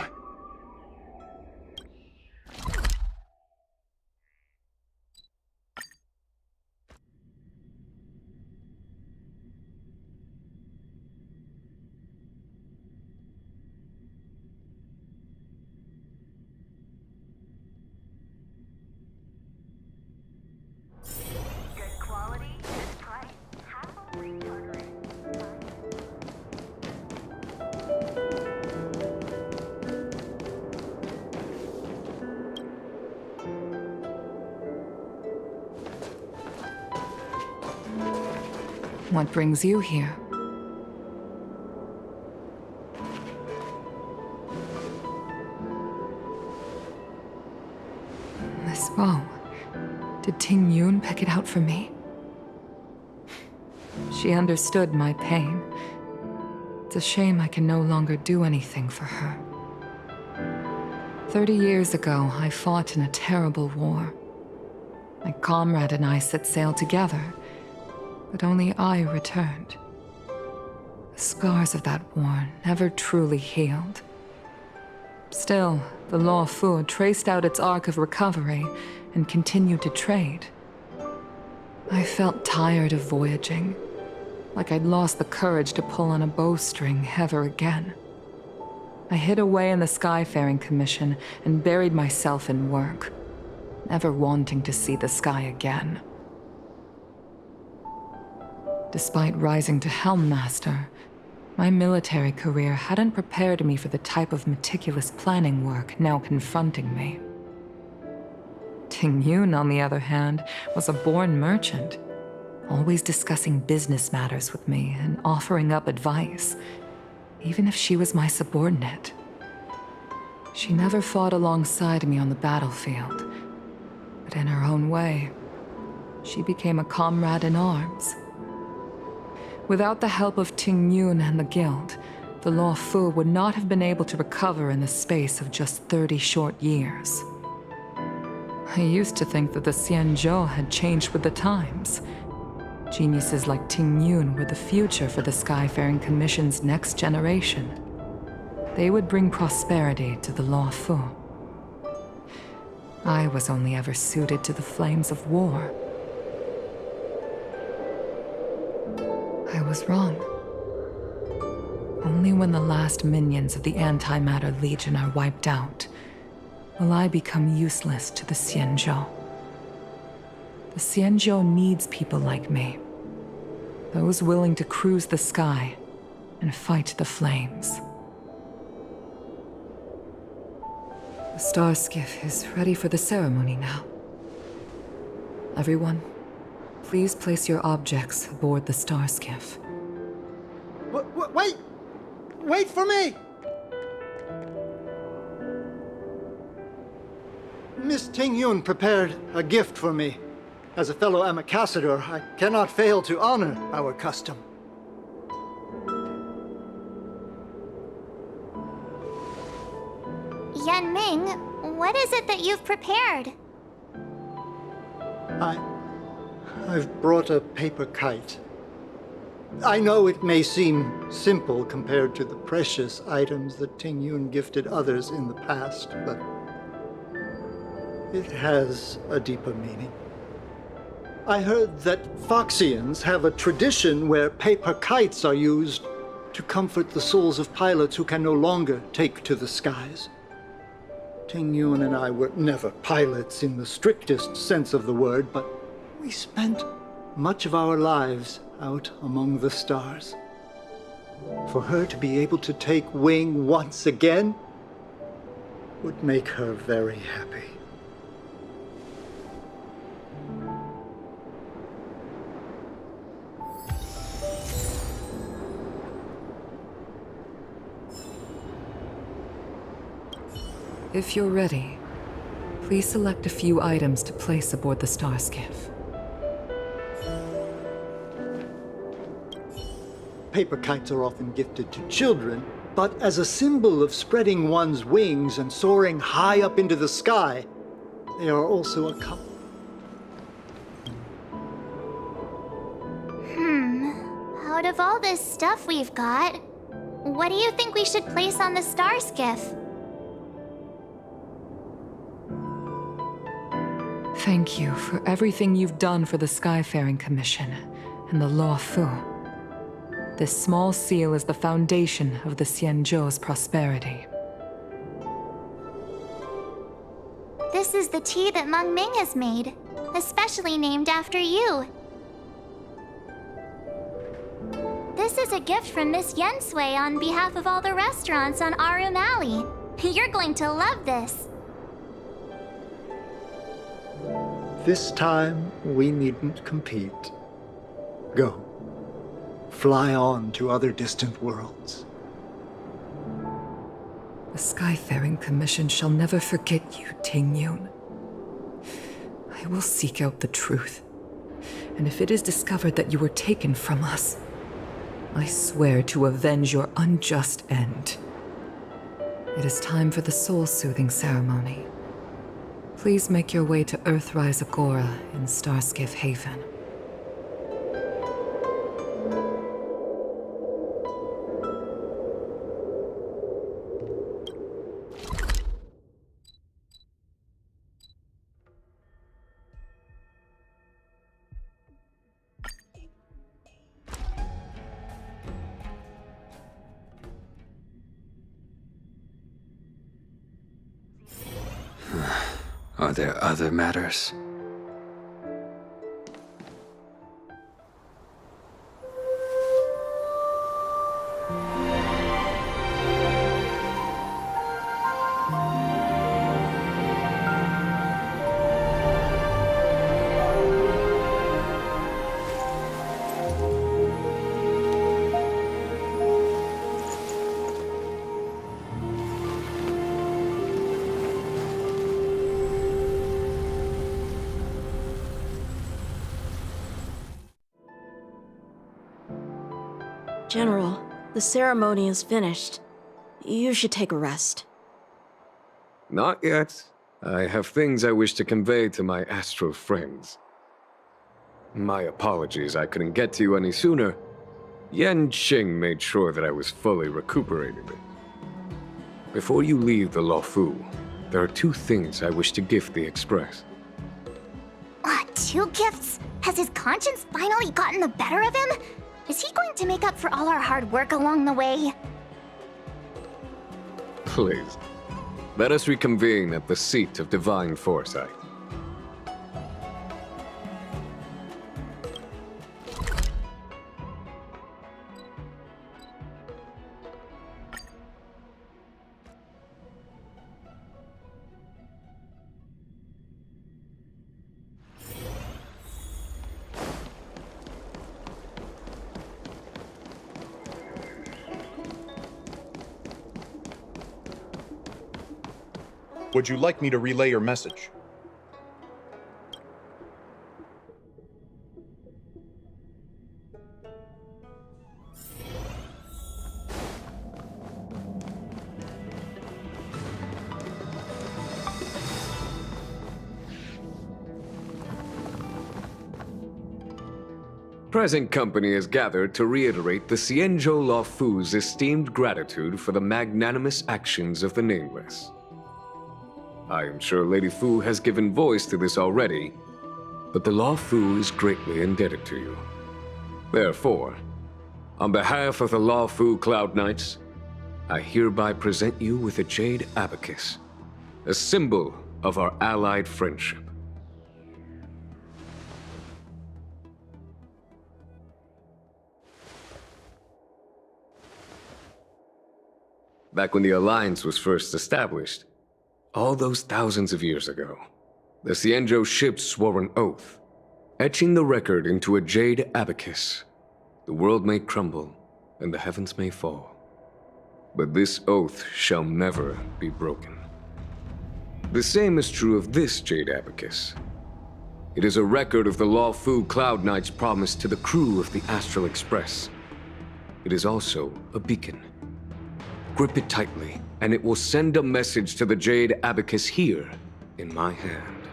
What brings you here? This bow. Did Ting Yun pick it out for me? She understood my pain. It's a shame I can no longer do anything for her. 30 years ago, I fought in a terrible war. My comrade and I set sail together, but only I returned. The scars of that war never truly healed. Still, the Law Fu traced out its arc of recovery and continued to trade. I felt tired of voyaging, like I'd lost the courage to pull on a bowstring ever again. I hid away in the Skyfaring Commission and buried myself in work, never wanting to see the sky again. Despite rising to Helm Master, my military career hadn't prepared me for the type of meticulous planning work now confronting me. Ting Yun, on the other hand, was a born merchant, always discussing business matters with me and offering up advice, even if she was my subordinate. She never fought alongside me on the battlefield, but in her own way, she became a comrade in arms. Without the help of Ting Yun and the Guild, the Law Fu would not have been able to recover in the space of just 30 short years. I used to think that the Xianzhou had changed with the times. Geniuses like Ting Yun were the future for the Skyfaring Commission's next generation. They would bring prosperity to the Law Fu. I was only ever suited to the flames of war. I was wrong. Only when the last minions of the Antimatter Legion are wiped out will I become useless to the Xianzhou. The Xianzhou needs people like me. Those willing to cruise the sky and fight the flames. The star skiff is ready for the ceremony now. Everyone, please place your objects aboard the star skiff. Wait! Wait for me! Miss Ting Yun prepared a gift for me. As a fellow ambassador, I cannot fail to honor our custom. Yan Ming, what is it that you've prepared? I've brought a paper kite. I know it may seem simple compared to the precious items that Ting Yun gifted others in the past, but it has a deeper meaning. I heard that Foxians have a tradition where paper kites are used to comfort the souls of pilots who can no longer take to the skies. Ting Yun and I were never pilots in the strictest sense of the word, but we spent much of our lives out among the stars. For her to be able to take wing once again would make her very happy. If you're ready, please select a few items to place aboard the star skiff. Paper kites are often gifted to children, but as a symbol of spreading one's wings and soaring high up into the sky, they are also a Out of all this stuff we've got, what do you think we should place on the star skiff? Thank you for everything you've done for the Skyfaring Commission and the Law Fu. This small seal is the foundation of the Xianzhou's prosperity. This is the tea that Meng Ming has made, especially named after you. This is a gift from Miss Yen Sui on behalf of all the restaurants on Arum Alley. You're going to love this. This time, we needn't compete. Go. fly on to other distant worlds. The Skyfaring Commission shall never forget you, Ting-Yun. I will seek out the truth. And if it is discovered that you were taken from us, I swear to avenge your unjust end. It is time for the soul-soothing ceremony. Please make your way to Earthrise Agora in Starskiff Haven. Are there other matters? General, the ceremony is finished. You should take a rest. Not yet. I have things I wish to convey to my astral friends. My apologies I couldn't get to you any sooner. Yen Qing made sure that I was fully recuperated. Before you leave the Luofu, there are 2 things I wish to gift the Express. 2 gifts? Has his conscience finally gotten the better of him? Is he going to make up for all our hard work along the way? Please, let us reconvene at the seat of divine foresight. Would you like me to relay your message? Present company is gathered to reiterate the Xianzhou Luofu's esteemed gratitude for the magnanimous actions of the Nameless. I am sure Lady Fu has given voice to this already, but the Luofu is greatly indebted to you. Therefore, on behalf of the Luofu Cloud Knights, I hereby present you with a Jade Abacus, a symbol of our allied friendship. Back when the Alliance was first established, all those thousands of years ago, the Xianzhou ships swore an oath, etching the record into a Jade Abacus. The world may crumble, and the heavens may fall, but this oath shall never be broken. The same is true of this Jade Abacus. It is a record of the Luofu Cloud Knight's promise to the crew of the Astral Express. It is also a beacon. Grip it tightly, and it will send a message to the Jade Abacus here, in my hand.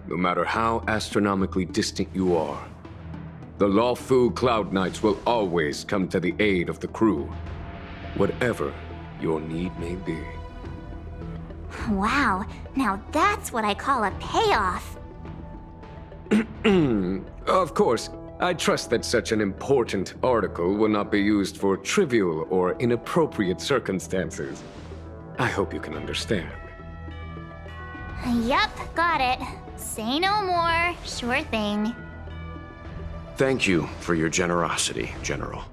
No matter how astronomically distant you are, the Luofu Cloud Knights will always come to the aid of the crew, whatever your need may be. Wow, now that's what I call a payoff. Of course, I trust that such an important article will not be used for trivial or inappropriate circumstances. I hope you can understand. Yep, got it. Say no more. Sure thing. Thank you for your generosity, General.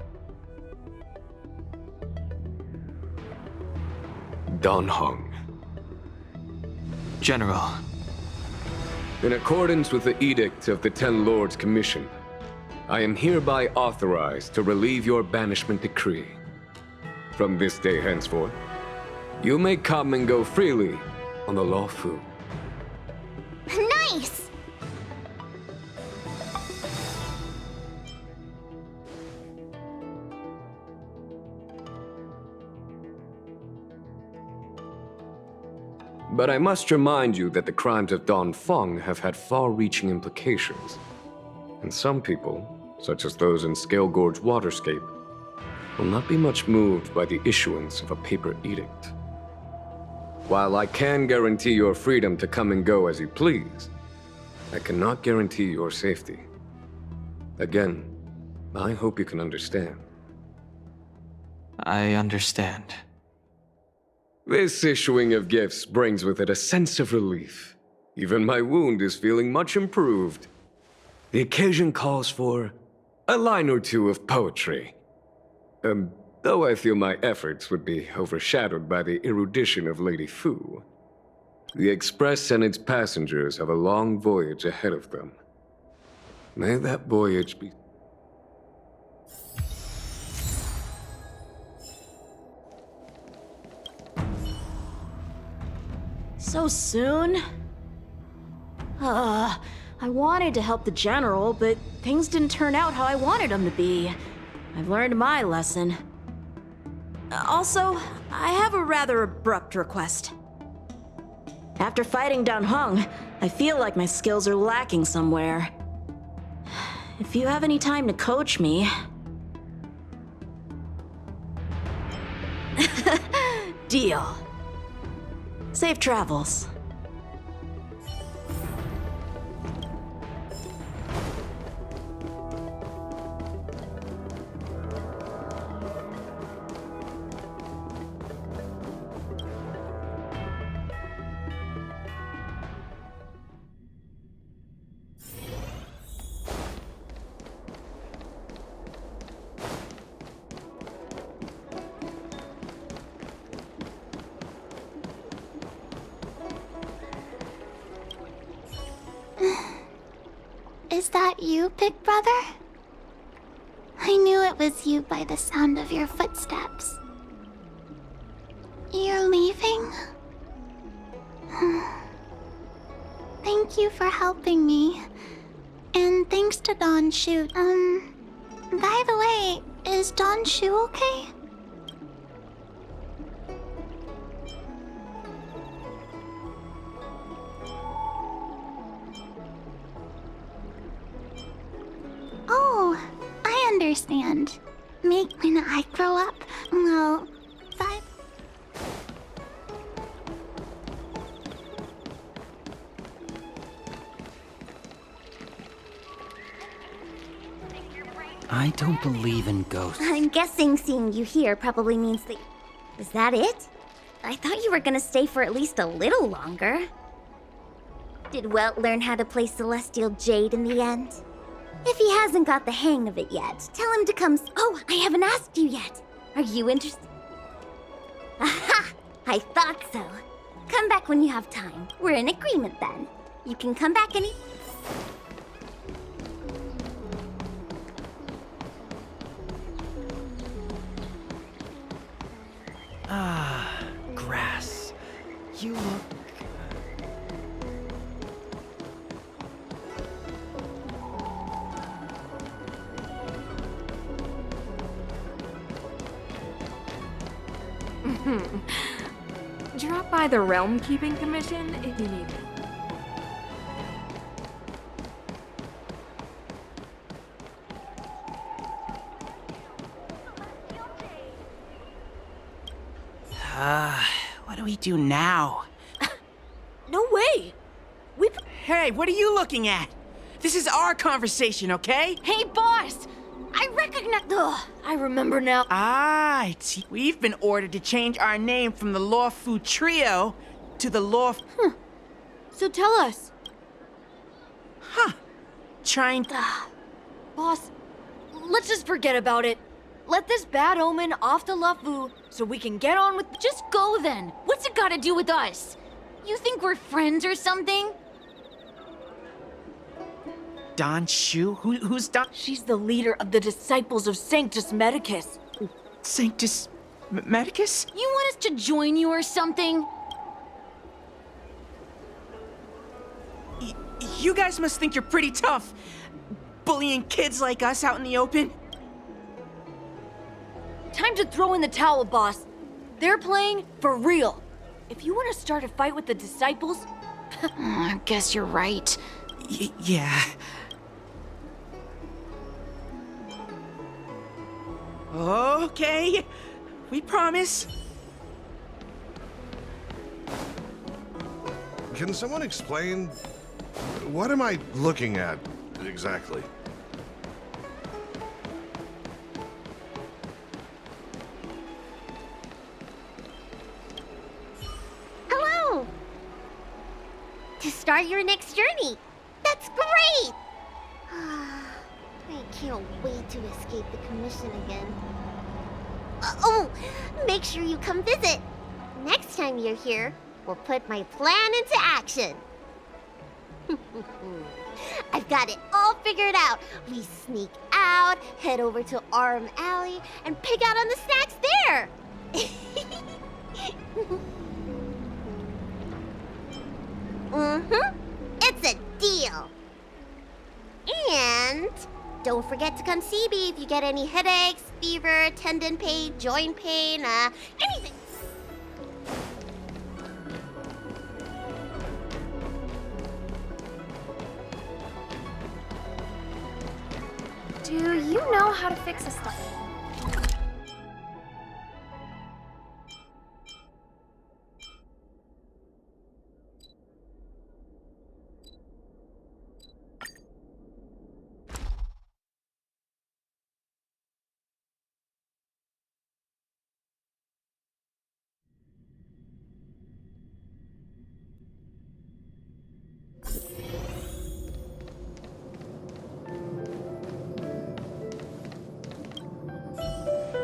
Dan Heng. General. In accordance with the edict of the Ten Lords Commission, I am hereby authorized to relieve your banishment decree. From this day henceforth, you may come and go freely on the Lawfu. Nice! But I must remind you that the crimes of Don Feng have had far-reaching implications. And some people, such as those in Scale Gorge Waterscape, will not be much moved by the issuance of a paper edict. While I can guarantee your freedom to come and go as you please, I cannot guarantee your safety. Again, I hope you can understand. I understand. This issuing of gifts brings with it a sense of relief. Even my wound is feeling much improved. The occasion calls for a line or two of poetry. Though I feel my efforts would be overshadowed by the erudition of Lady Fu. The Express and its passengers have a long voyage ahead of them. May that voyage be... So soon? I wanted to help the General, but things didn't turn out how I wanted them to be. I've learned my lesson. Also, I have a rather abrupt request. After fighting Dan Heng, I feel like my skills are lacking somewhere. If you have any time to coach me... Deal. Safe travels. Is that you, Big Brother? I knew it was you by the sound of your footsteps. You're leaving? Thank you for helping me. And thanks to Don Shu. By the way, is Don Shu okay? Oh, I understand. Make when I grow up. Well, that... I don't believe in ghosts. I'm guessing seeing you here probably means that... Is that it? I thought you were gonna stay for at least a little longer. Did Welt learn how to play Celestial Jade in the end? If he hasn't got the hang of it yet, tell him to come... Oh, I haven't asked you yet. Are you interested? Aha! I thought so. Come back when you have time. We're in agreement then. You can come back any... Ah, grass. You look... Drop by the Realm Keeping Commission if you need it. What do we do now? No way! Hey, what are you looking at? This is our conversation, okay? Hey, boss! I recognize... Ugh, I remember now. We've been ordered to change our name from the Lawfu Trio to the So tell us. Trying... Boss, let's just forget about it. Let this bad omen off the Lawfu so we can get on with... Just go then. What's it got to do with us? You think we're friends or something? Don Shu? Who's Don? She's the leader of the Disciples of Sanctus Medicus. Sanctus Medicus? You want us to join you or something? You guys must think you're pretty tough, bullying kids like us out in the open. Time to throw in the towel, boss. They're playing for real. If you want to start a fight with the Disciples... I guess you're right. Yeah. Okay, we promise. Can someone explain? What am I looking at exactly? Hello! To start your next journey. That's great! I can't wait to escape the commission again. Oh, make sure you come visit. Next time you're here, we'll put my plan into action. I've got it all figured out. We sneak out, head over to Arm Alley, and pick out on the snacks there. It's a deal. And don't forget to come see me if you get any headaches, fever, tendon pain, joint pain, anything. Do you know how to fix a stuff?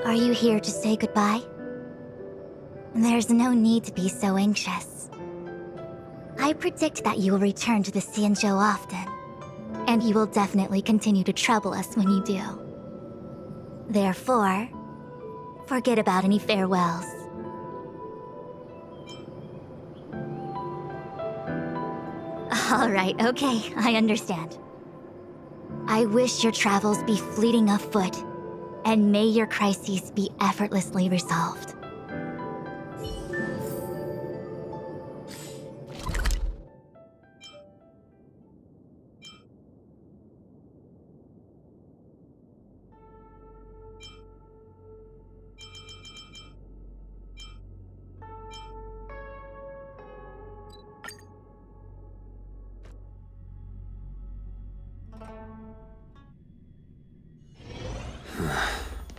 Are you here to say goodbye? There's no need to be so anxious. I predict that you will return to the Xianzhou often, and you will definitely continue to trouble us when you do. Therefore, forget about any farewells. All right, okay, I understand. I wish your travels be fleeting of foot, and may your crises be effortlessly resolved.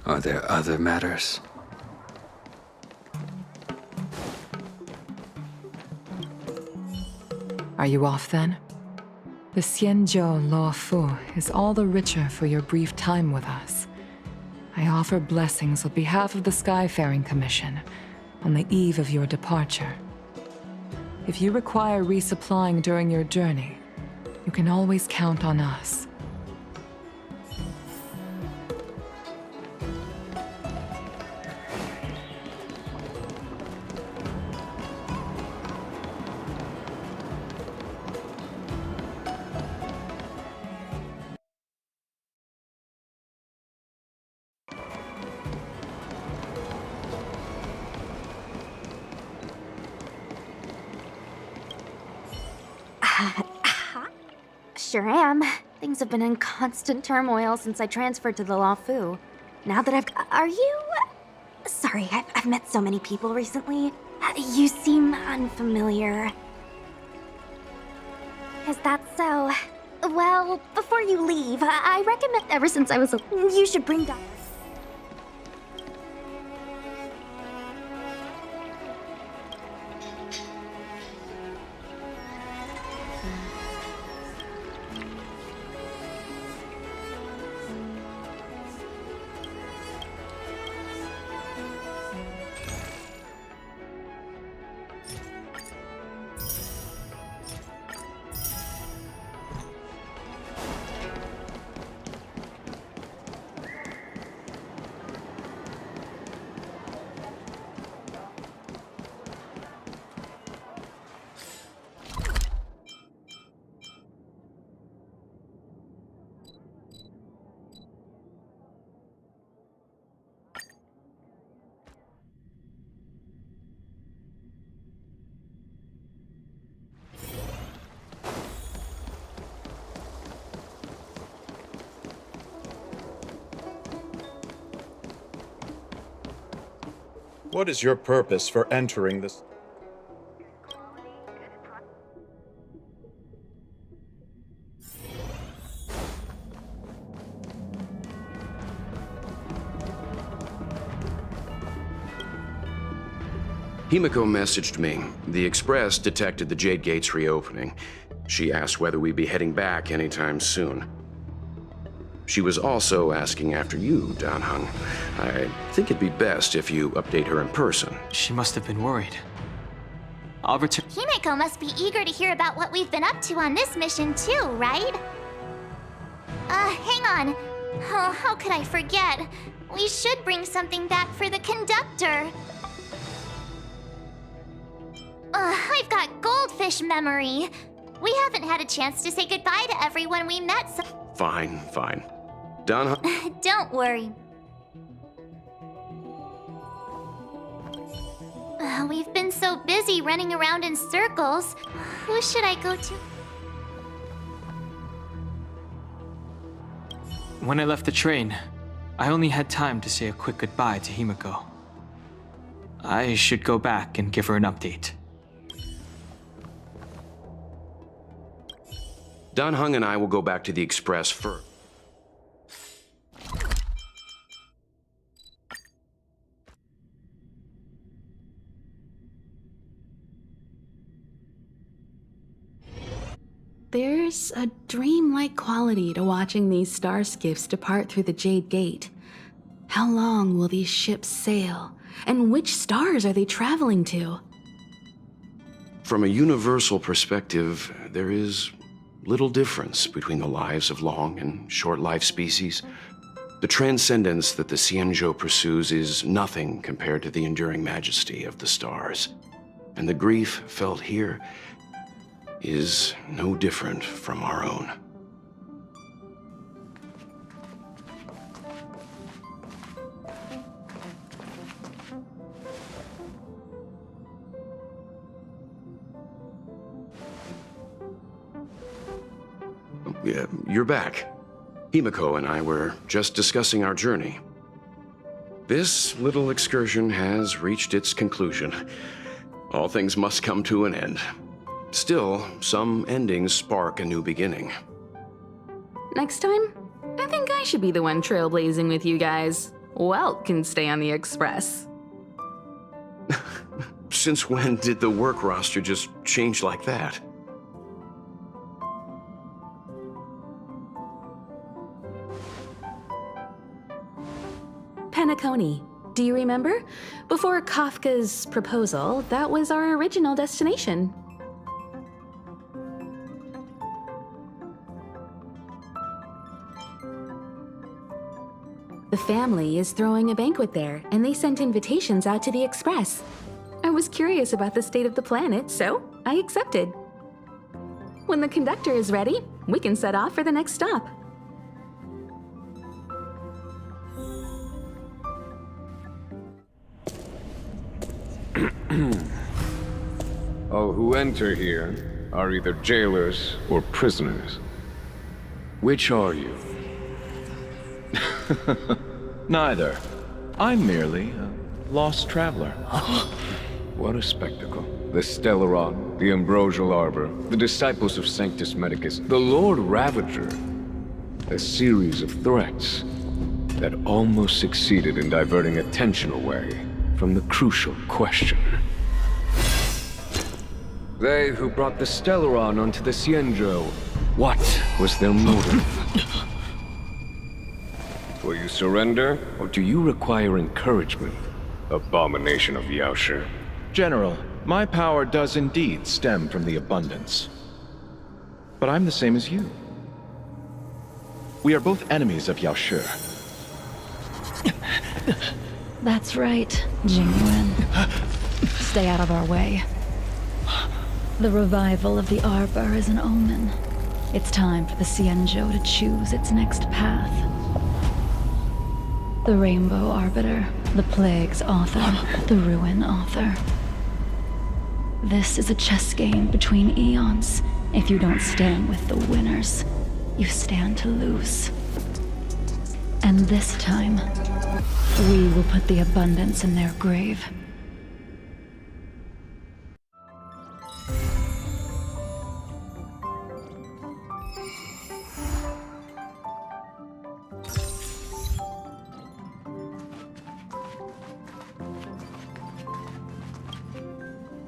Are there other matters? Are you off then? The Xianzhou Law Fu is all the richer for your brief time with us. I offer blessings on behalf of the Skyfaring Commission on the eve of your departure. If you require resupplying during your journey, you can always count on us. Sure am. Things have been in constant turmoil since I transferred to the Law Fu. Now that Are you... Sorry, I've met so many people recently. You seem unfamiliar. Is that so? Well, before you leave, I recommend ever since I was a... You should bring down... What is your purpose for entering this? Himiko messaged me. The Express detected the Jade Gate's reopening. She asked whether we'd be heading back anytime soon. She was also asking after you, Dань Хэna. I think it'd be best if you update her in person. She must have been worried. I'll return. Himiko must be eager to hear about what we've been up to on this mission too, right? Hang on. Oh, how could I forget? We should bring something back for the conductor. I've got goldfish memory. We haven't had a chance to say goodbye to everyone we met, so... Fine. Dánh Хэna. Don't worry. We've been so busy running around in circles. Who should I go to? When I left the train, I only had time to say a quick goodbye to Himiko. I should go back and give her an update. Dánh Хэna and I will go back to the Express first. There's a dreamlike quality to watching these star skiffs depart through the Jade Gate. How long will these ships sail? And which stars are they traveling to? From a universal perspective, there is little difference between the lives of long and short-lived species. The transcendence that the Xianzhou pursues is nothing compared to the enduring majesty of the stars. And the grief felt here is no different from our own. You're back. Himiko and I were just discussing our journey. This little excursion has reached its conclusion. All things must come to an end. Still, some endings spark a new beginning. Next time, I think I should be the one trailblazing with you guys. Welt can stay on the Express. Since when did the work roster just change like that? Penacony. Do you remember? Before Kafka's proposal, that was our original destination. The family is throwing a banquet there, and they sent invitations out to the Express. I was curious about the state of the planet, so I accepted. When the conductor is ready, we can set off for the next stop. All who enter here are either jailers or prisoners. Which are you? Neither. I'm merely a lost traveler. What a spectacle. The Stellaron, the Ambrosial Arbor, the disciples of Sanctus Medicus, the Lord Ravager. A series of threats that almost succeeded in diverting attention away from the crucial question. They who brought the Stellaron onto the Xianzhou, what was their motive? Will you surrender, or do you require encouragement, abomination of Yaoshi? General, my power does indeed stem from the abundance. But I'm the same as you. We are both enemies of Yaoshi. That's right, Jingyuan. Stay out of our way. The revival of the Arbor is an omen. It's time for the Xianzhou to choose its next path. The Rainbow Arbiter, the Plague's author, the Ruin author. This is a chess game between eons. If you don't stand with the winners, you stand to lose. And this time, we will put the abundance in their grave.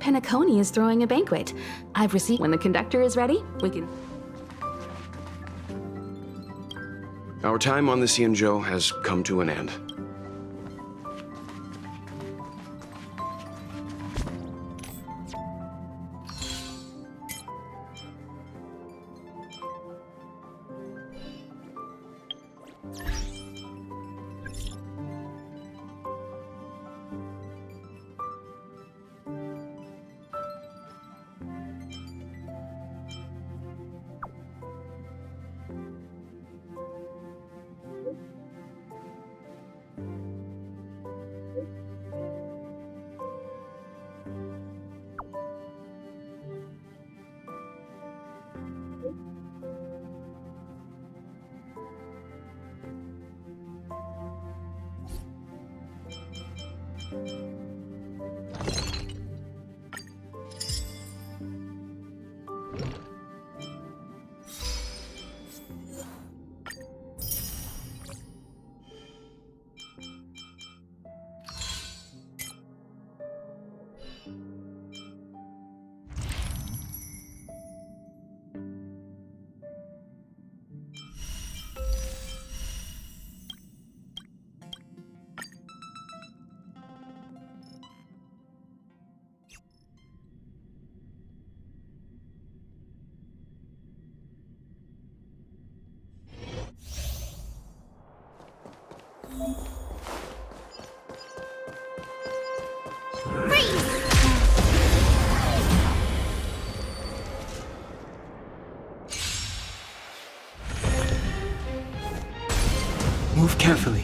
Hinakoni is throwing a banquet. I've received. When the conductor is ready, we can. Our time on the Xianzhou has come to an end. Move carefully.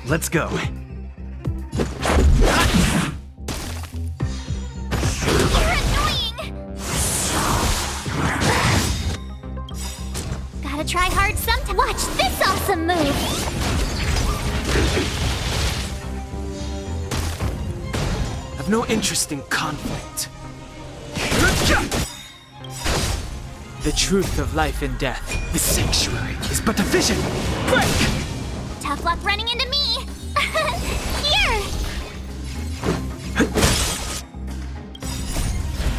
Let's go. Gotta try hard sometime. Watch this awesome move! I've no interest in conflict. The truth of life and death. The sanctuary is but a vision. Break! Tough luck running into me! Here!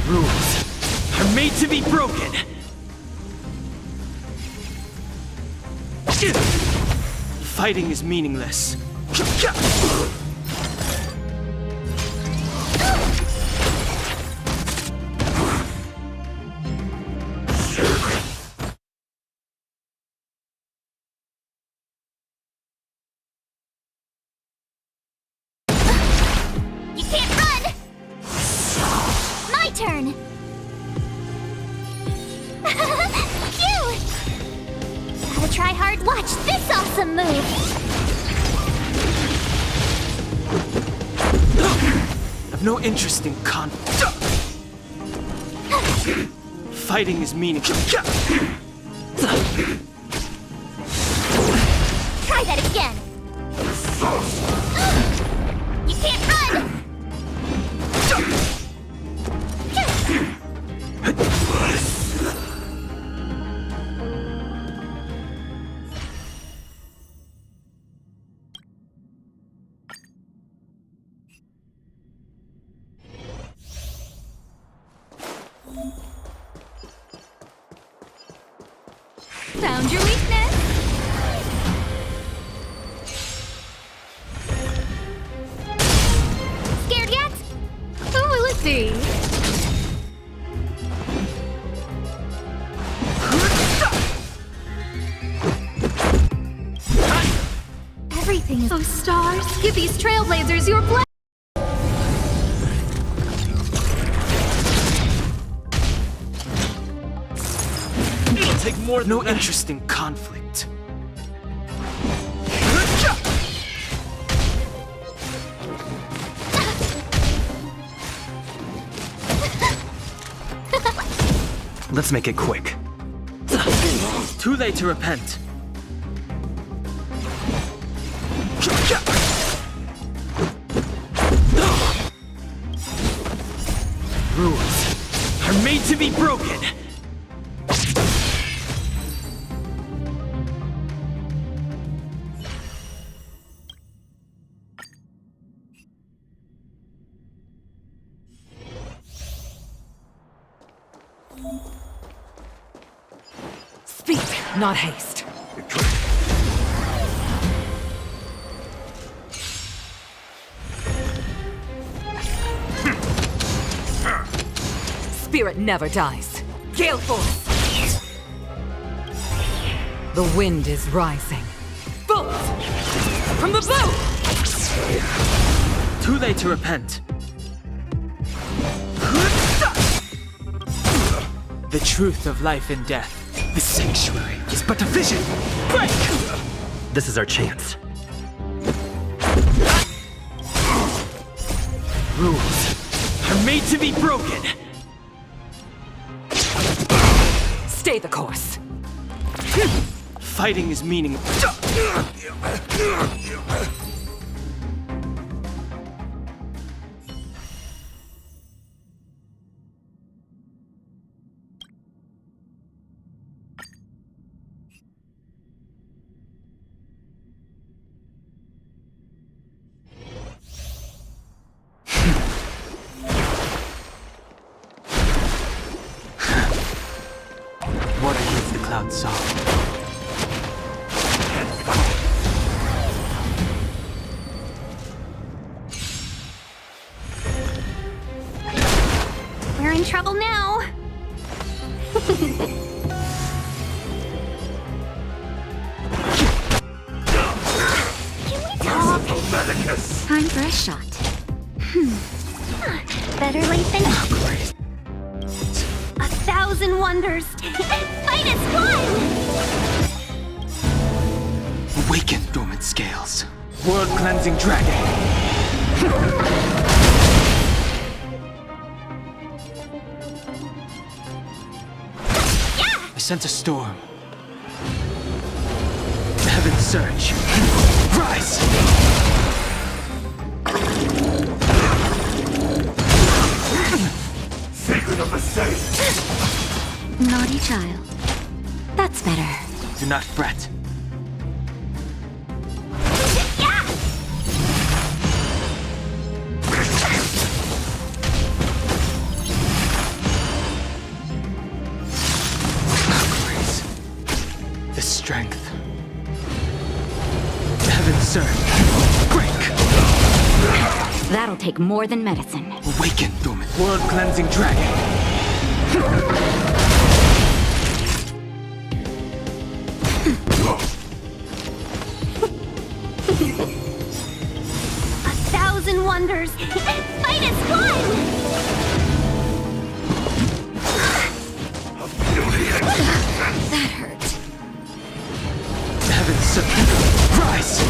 Rules are made to be broken. Fighting is meaningless. You can't run! My turn! Cute! Gotta try hard. Watch this awesome move! I've no interest in conflict. Fighting is meaningless. Try that again! You can't run! Found your weakness! Scared yet? Who will it be? Everything is... Oh, stars, give these trailblazers your blessing! It'll take more than no interest in conflict. Let's make it quick. Too late to repent. Rules are made to be broken. Speed, not haste. Spirit never dies. Gale force! The wind is rising. Bolt! From the bow! Too late to repent. The truth of life and death. The sanctuary is but a vision. Break! This is our chance. Rules are made to be broken. Stay the course. Fighting is meaningless. What against the cloud saw? We're in trouble now. Can we talk? Time for a shot. Better late than never. 1,000 wonders. Fight is fun! Awaken dormant scales. World-cleansing dragon. I sense a storm. The heavens surge. Rise! Secret of the safe! Naughty child. That's better. Do not fret. Grace. The strength. The heavens surge. Break! That'll take more than medicine. Awaken, dormant. World-cleansing dragon. 1,000 wonders. Fight is fun! That hurt. The heavens surge. Rise!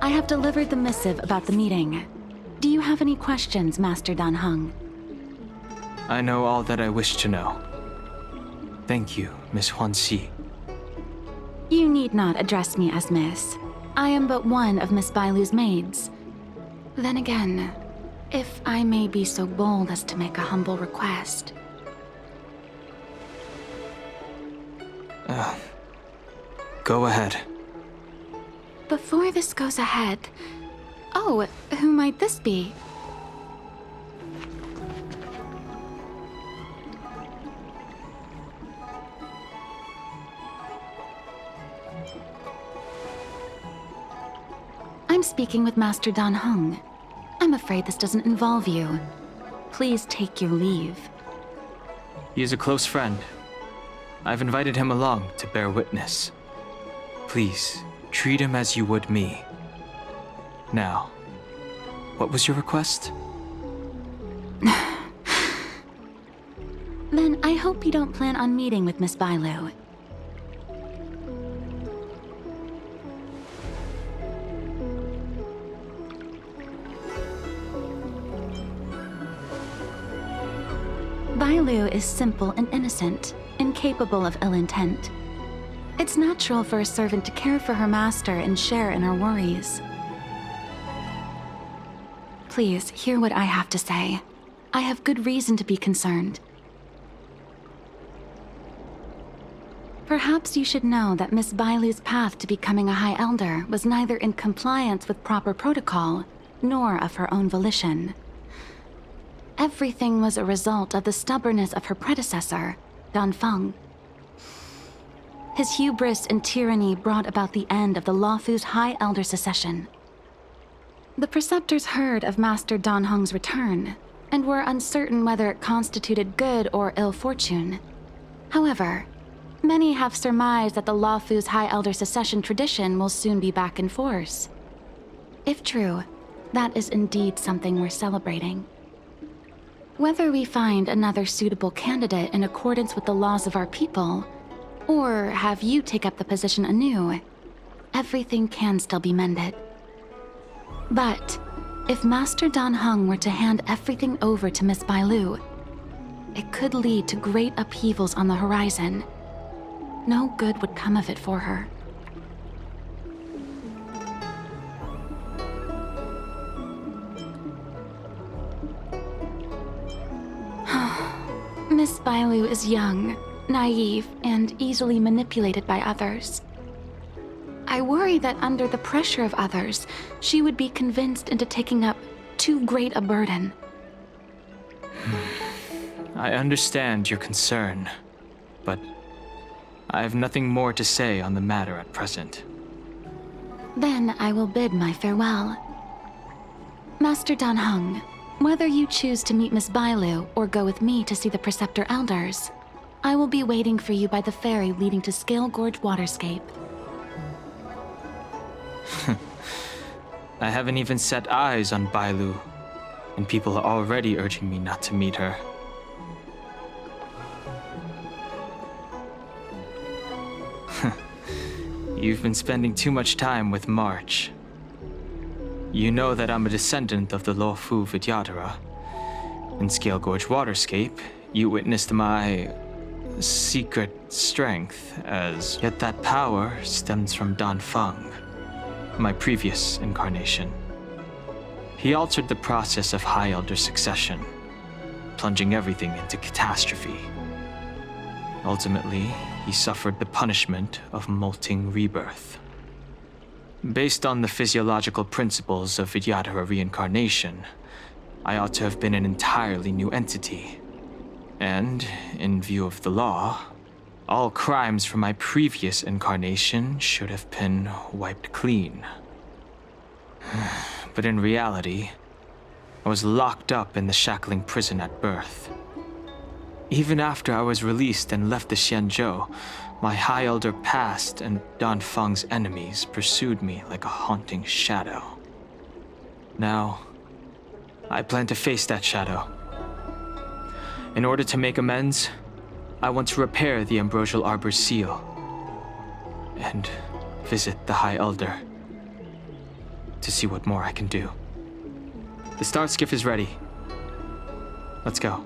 I have delivered the missive about the meeting. Do you have any questions, Master Dan Heng? I know all that I wish to know. Thank you, Miss Huanxi. You need not address me as Miss. I am but one of Miss Bailu's maids. Then again, if I may be so bold as to make a humble request. Go ahead. Before this goes ahead... Oh, who might this be? I'm I'm speaking with Master Dan Heng. I'm afraid this doesn't involve you. Please take your leave. He is a close friend. I've invited him along to bear witness. Please, treat him as you would me. Now, what was your request? Then I hope you don't plan on meeting with Miss Bailu. Bailu is simple and innocent, incapable of ill intent. It's natural for a servant to care for her master and share in her worries. Please, hear what I have to say. I have good reason to be concerned. Perhaps you should know that Miss Bailu's path to becoming a High Elder was neither in compliance with proper protocol, nor of her own volition. Everything was a result of the stubbornness of her predecessor, Dan Feng. His hubris and tyranny brought about the end of the Luofu's High Elder succession. The preceptors heard of Master Dan Heng's return, and were uncertain whether it constituted good or ill fortune. However, many have surmised that the Luofu's High Elder succession tradition will soon be back in force. If true, that is indeed something worth celebrating. Whether we find another suitable candidate in accordance with the laws of our people, or have you take up the position anew, everything can still be mended. But if Master Dan Heng were to hand everything over to Miss Bailu, it could lead to great upheavals on the horizon. No good would come of it for her. Miss Bailu is young, naive, and easily manipulated by others. I worry that under the pressure of others, she would be convinced into taking up too great a burden. I understand your concern, but I have nothing more to say on the matter at present. Then I will bid my farewell. Master Dan Heng, whether you choose to meet Miss Bailu or go with me to see the Preceptor Elders, I will be waiting for you by the ferry leading to Scale Gorge Waterscape. I haven't even set eyes on Bailu, and people are already urging me not to meet her. You've been spending too much time with March. You know that I'm a descendant of the Luofu Vidyadhara. In Scale Gorge Waterscape, you witnessed my secret strength, yet that power stems from Dan Feng, my previous incarnation. He altered the process of High Elder succession, plunging everything into catastrophe. Ultimately, he suffered the punishment of molting rebirth. Based on the physiological principles of Vidyadhara reincarnation, I ought to have been an entirely new entity. And, in view of the law, all crimes from my previous incarnation should have been wiped clean. But in reality, I was locked up in the shackling prison at birth. Even after I was released and left the Xianzhou, my High Elder past and Dan Feng's enemies pursued me like a haunting shadow. Now, I plan to face that shadow. In order to make amends, I want to repair the Ambrosial Arbor's seal and visit the High Elder to see what more I can do. The Star Skiff is ready. Let's go.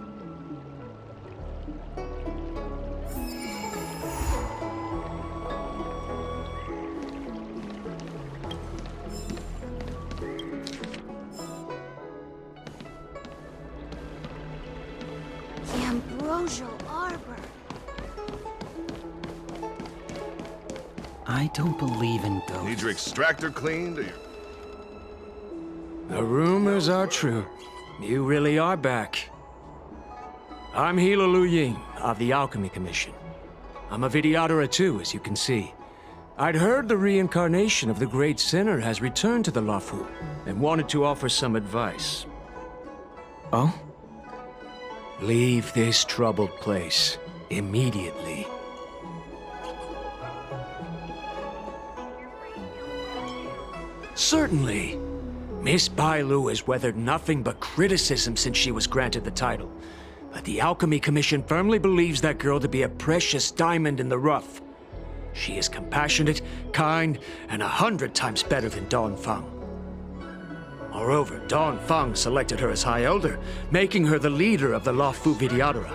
The Ambrosial Arbor. I don't believe in ghosts. Need your extractor cleaned? The rumors are true. You really are back. I'm Hila Lu Ying of the Alchemy Commission. I'm a Vidyadhara too, as you can see. I'd heard the reincarnation of the great sinner has returned to the Luofu, and wanted to offer some advice. Oh? Leave this troubled place immediately. Certainly. Miss Bailu has weathered nothing but criticism since she was granted the title. But the Alchemy Commission firmly believes that girl to be a precious diamond in the rough. She is compassionate, kind, and 100 times better than Dongfeng. Moreover, Dongfeng selected her as High Elder, making her the leader of the Luofu Vidyadhara.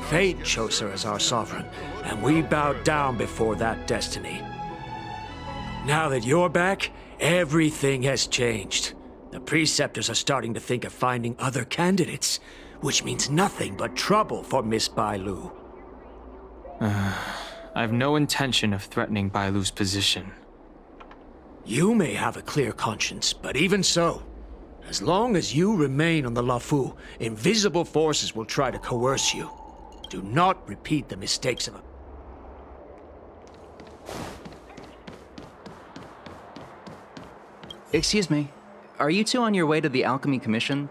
Fate chose her as our sovereign, and we bowed down before that destiny. Now that you're back, everything has changed. The preceptors are starting to think of finding other candidates, which means nothing but trouble for Miss Bailu. I have no intention of threatening Bailu's position. You may have a clear conscience, but even so, as long as you remain on the Luofu, invisible forces will try to coerce you. Do not repeat the mistakes of a... Excuse me, are you two on your way to the Alchemy Commission?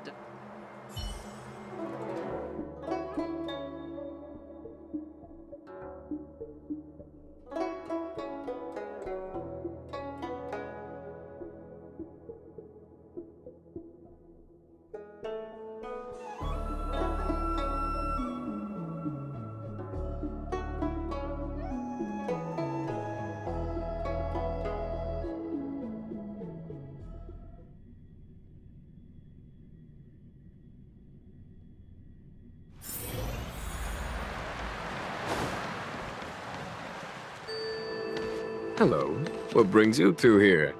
Hello. What brings you two here?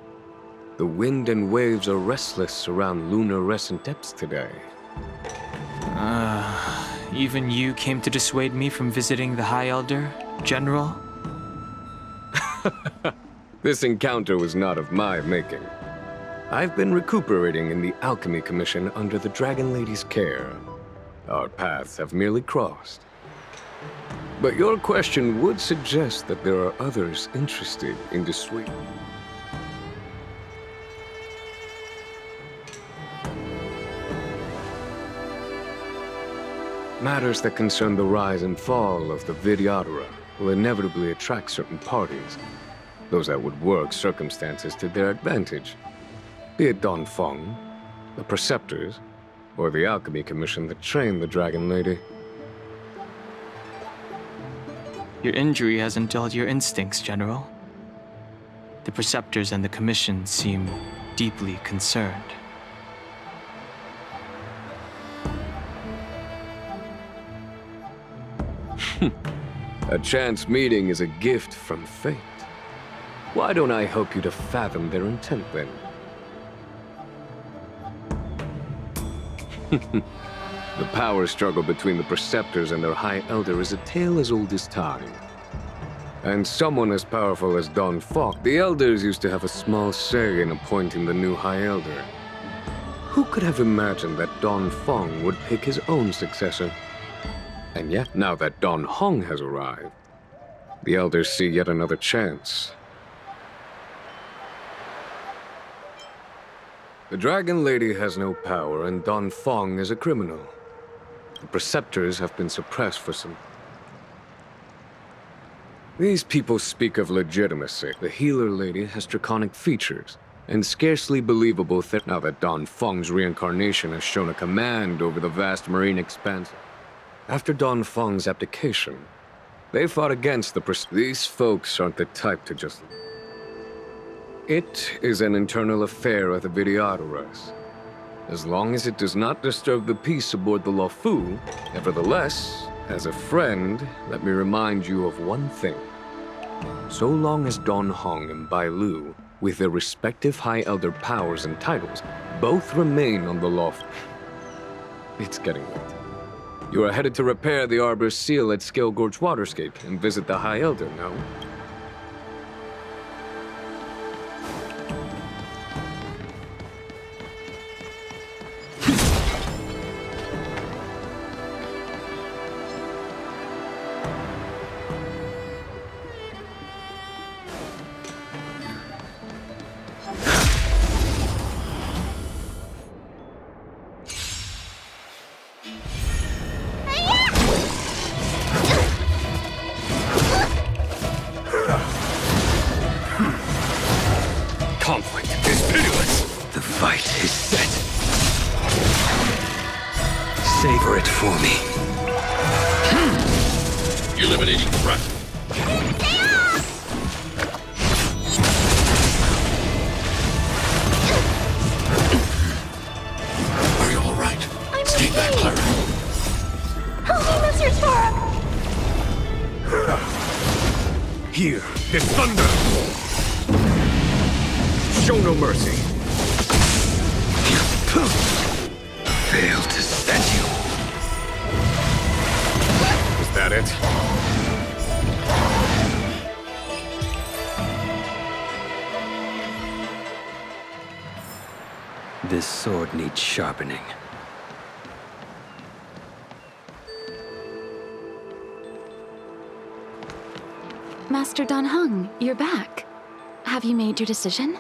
The wind and waves are restless around lunar-rescent depths today. Even you came to dissuade me from visiting the High Elder, General? This encounter was not of my making. I've been recuperating in the Alchemy Commission under the Dragon Lady's care. Our paths have merely crossed. But your question would suggest that there are others interested in dissuading. Matters that concern the rise and fall of the Vidyadhara will inevitably attract certain parties, those that would work circumstances to their advantage, be it Dongfeng, the Preceptors, or the Alchemy Commission that trained the Dragon Lady. Your injury hasn't dulled your instincts, General. The Preceptors and the Commission seem deeply concerned. A chance meeting is a gift from fate. Why don't I help you to fathom their intent, then? The power struggle between the Preceptors and their High Elder is a tale as old as time. And someone as powerful as Dongfeng, the Elders used to have a small say in appointing the new High Elder. Who could have imagined that Dongfeng would pick his own successor? And yet, now that Dongfeng has arrived, the Elders see yet another chance. The Dragon Lady has no power, and Dongfeng is a criminal. The Preceptors have been suppressed for some... These people speak of legitimacy. The Healer Lady has draconic features, and scarcely believable now that Dongfeng's reincarnation has shown a command over the vast marine expanse. After Dongfeng's abdication, they fought against the These folks aren't the type to just... It is an internal affair of the Vidyadharas. As long as it does not disturb the peace aboard the Luofu, nevertheless, as a friend, let me remind you of one thing. So long as Dongfeng and Bailu, with their respective High Elder powers and titles, both remain on the Luofu... It's getting late. You are headed to repair the Arbor's seal at Scale Gorge Waterscape and visit the High Elder, no? Savor it for me. Eliminating threat. Are you all right? Stay back, Clara. Help me, Mr. Sora! Here is thunder! Show no mercy. Fail to send you. Is that it? This sword needs sharpening. Master Dan Heng, you're back. Have you made your decision?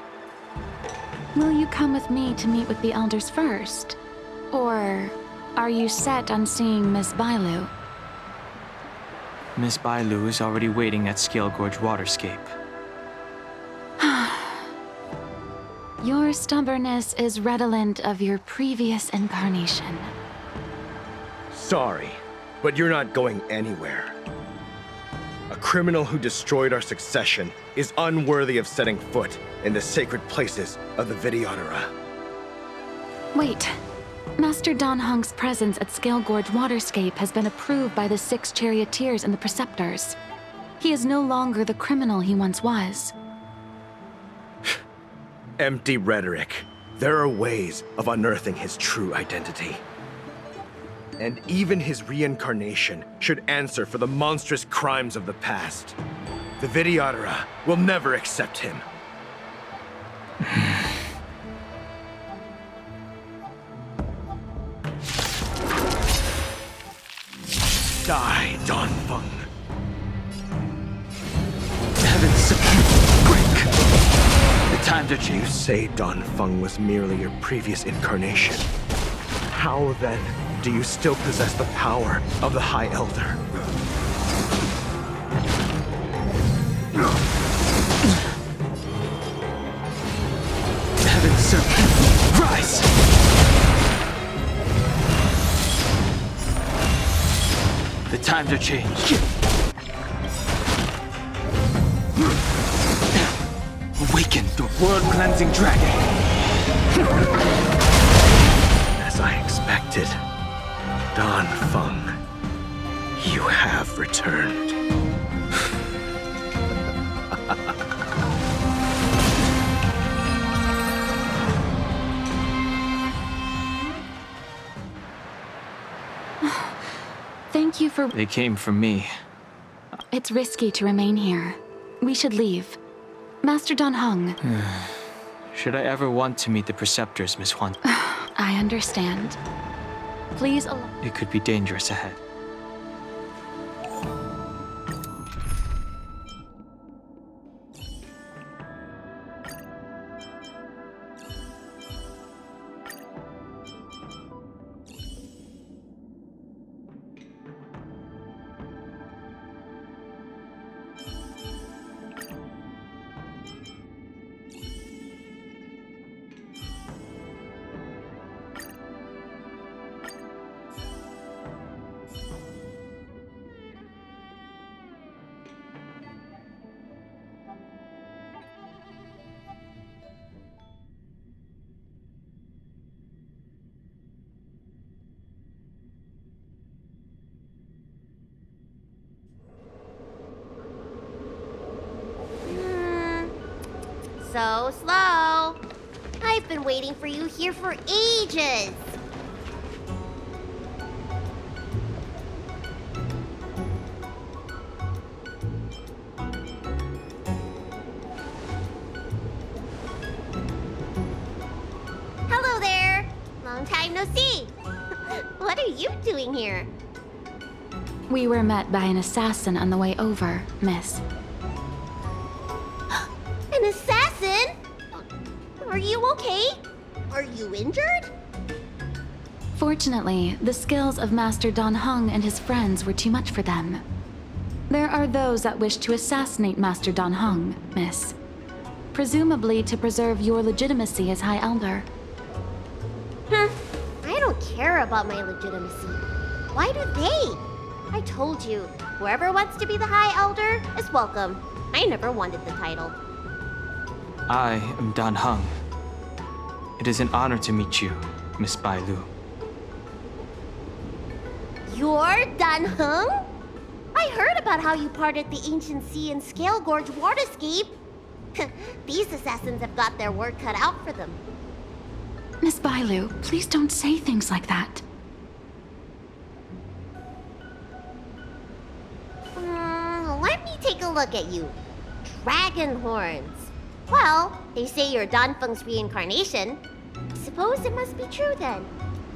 Will you come with me to meet with the elders first? Or are you set on seeing Miss Bailu? Miss Bailu is already waiting at Scale Gorge Waterscape. Your stubbornness is redolent of your previous incarnation. Sorry, but you're not going anywhere. A criminal who destroyed our succession is unworthy of setting foot in the sacred places of the Vidyadhara. Wait. Master Dan Heng's presence at Scale Gorge Waterscape has been approved by the 6 charioteers and the preceptors. He is no longer the criminal he once was. Empty rhetoric. There are ways of unearthing his true identity. And even his reincarnation should answer for the monstrous crimes of the past. The Vidyadhara will never accept him. Die, Dan Feng. Heavens, break! The times are changing. You say Dan Feng was merely your previous incarnation. How then do you still possess the power of the High Elder? Heavens, sir, rise! The times are changed. Awaken the world-cleansing dragon. As I expected, Dan Feng, you have returned. Thank you for... They came for me. It's risky to remain here. We should leave. Master Dan Heng. Should I ever want to meet the preceptors, Miss Huan? I understand. Please allow... It could be dangerous ahead. So slow. I've been waiting for you here for ages. Hello there. Long time no see. What are you doing here? We were met by an assassin on the way over, miss. An assassin? Are you okay? Are you injured? Fortunately, the skills of Master Dan Heng and his friends were too much for them. There are those that wish to assassinate Master Dan Heng, miss. Presumably to preserve your legitimacy as High Elder. Huh. I don't care about my legitimacy. Why do they? I told you, whoever wants to be the High Elder is welcome. I never wanted the title. I am Dan Heng. It is an honor to meet you, Miss Bai Lu. You're Dan Heng? I heard about how you parted the ancient sea and Scale Gorge waterscape. These assassins have got their work cut out for them. Miss Bai Lu, please don't say things like that. Let me take a look at you. Dragon horns. Well, they say you're Dan Feng's reincarnation. I suppose it must be true then.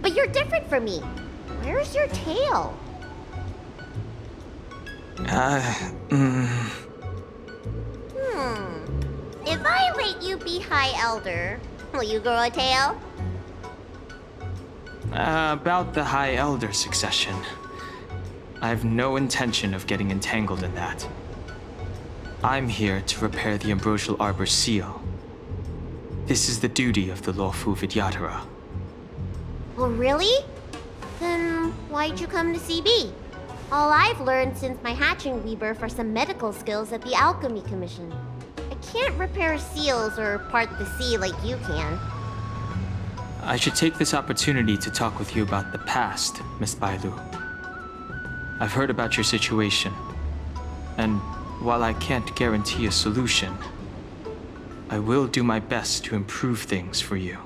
But you're different from me. Where's your tail? If I let you be High Elder, will you grow a tail? About the High Elder succession. I have no intention of getting entangled in that. I'm here to repair the Ambrosial Arbor's seal. This is the duty of the Lawfu Vidyadhara. Oh, really? Then why'd you come to CB? All I've learned since my hatching rebirth are some medical skills at the Alchemy Commission. I can't repair seals or part the sea like you can. I should take this opportunity to talk with you about the past, Miss Bai Lu. I've heard about your situation, and while I can't guarantee a solution, I will do my best to improve things for you.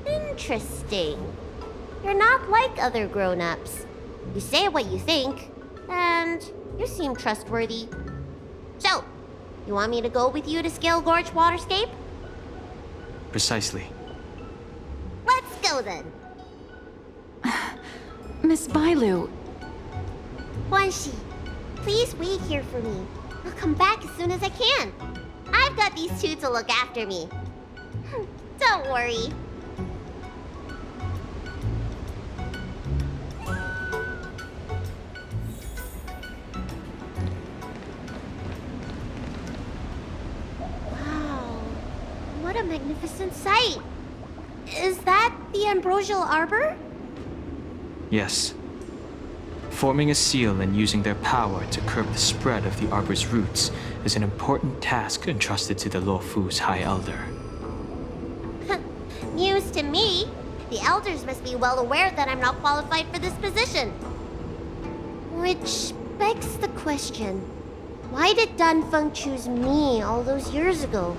Interesting. You're not like other grown-ups. You say what you think, and you seem trustworthy. So, you want me to go with you to Scale Gorge Waterscape? Precisely. Let's go then. Miss Bai Lu. Guanxi, please wait here for me. I'll come back as soon as I can. I've got these two to look after me. Don't worry. Wow, what a magnificent sight. Is that the Ambrosial Arbor? Yes. Forming a seal and using their power to curb the spread of the Arbor's roots is an important task entrusted to the Lawfu's High Elder. News to me. The Elders must be well aware that I'm not qualified for this position. Which begs the question, why did Dan Feng choose me all those years ago?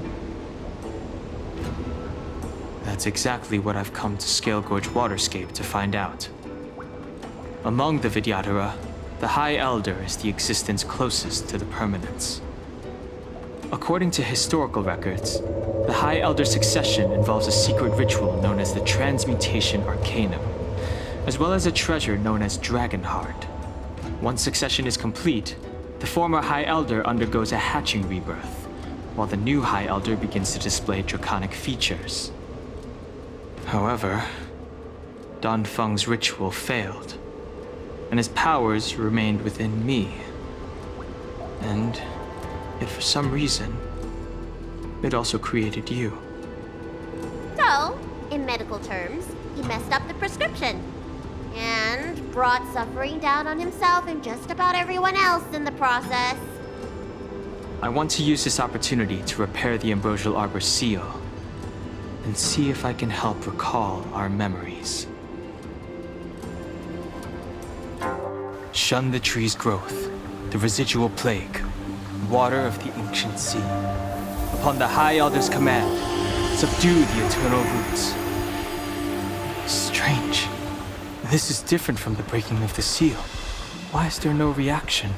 That's exactly what I've come to Scale Gorge Waterscape to find out. Among the Vidyadhara, the High Elder is the existence closest to the permanence. According to historical records, the High Elder succession involves a secret ritual known as the Transmutation Arcanum, as well as a treasure known as Dragon Heart. Once succession is complete, the former High Elder undergoes a hatching rebirth, while the new High Elder begins to display draconic features. However, Dan Feng's ritual failed, and his powers remained within me. And yet for some reason, it also created you. So, in medical terms, he messed up the prescription. And brought suffering down on himself and just about everyone else in the process. I want to use this opportunity to repair the Ambrosial Arbor's seal, and see if I can help recall our memories. Shun the tree's growth, the residual plague, water of the ancient sea. Upon the High Elder's command, subdue the eternal roots. Strange. This is different from the breaking of the seal. Why is there no reaction?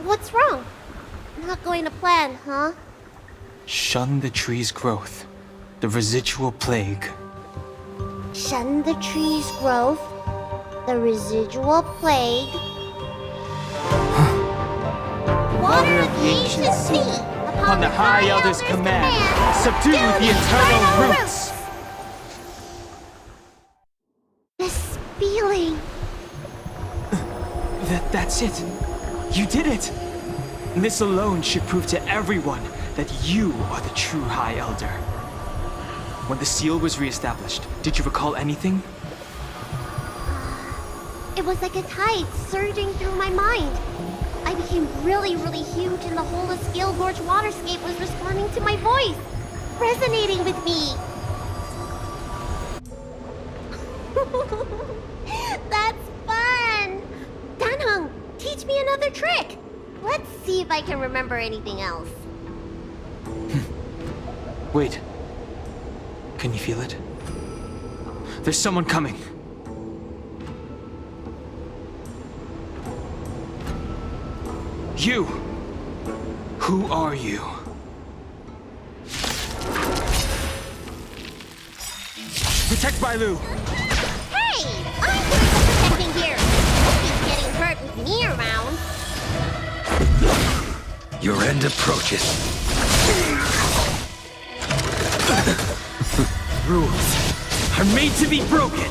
What's wrong? Not going to plan, huh? Shun the tree's growth, the residual plague. Shun the tree's growth, the residual plague. Water of the ancient sea. Upon the High Elder's command, subdue the eternal roots. This feeling. That's it. You did it. This alone should prove to everyone that you are the true High Elder. When the seal was reestablished, did you recall anything? It was like a tide surging through my mind. I became really huge and the whole of Scale Gorge waterscape was responding to my voice, resonating with me. That's fun! Danheng, teach me another trick. Let's see if I can remember anything else. Wait. Can you feel it? There's someone coming. You! Who are you? Protect Bailu! Hey! I'm doing the protecting here! Nobody's getting hurt with me around. Your end approaches. Rules are made to be broken.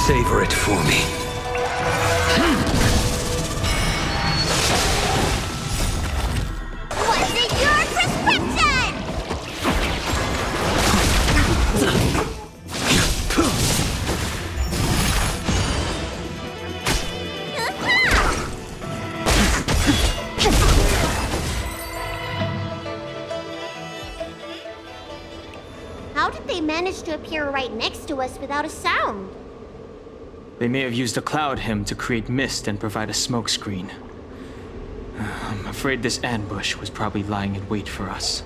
Savor it for me. Was it your prescription? How did they manage to appear right next to us without a sound? They may have used a cloud hymn to create mist and provide a smokescreen. I'm afraid this ambush was probably lying in wait for us.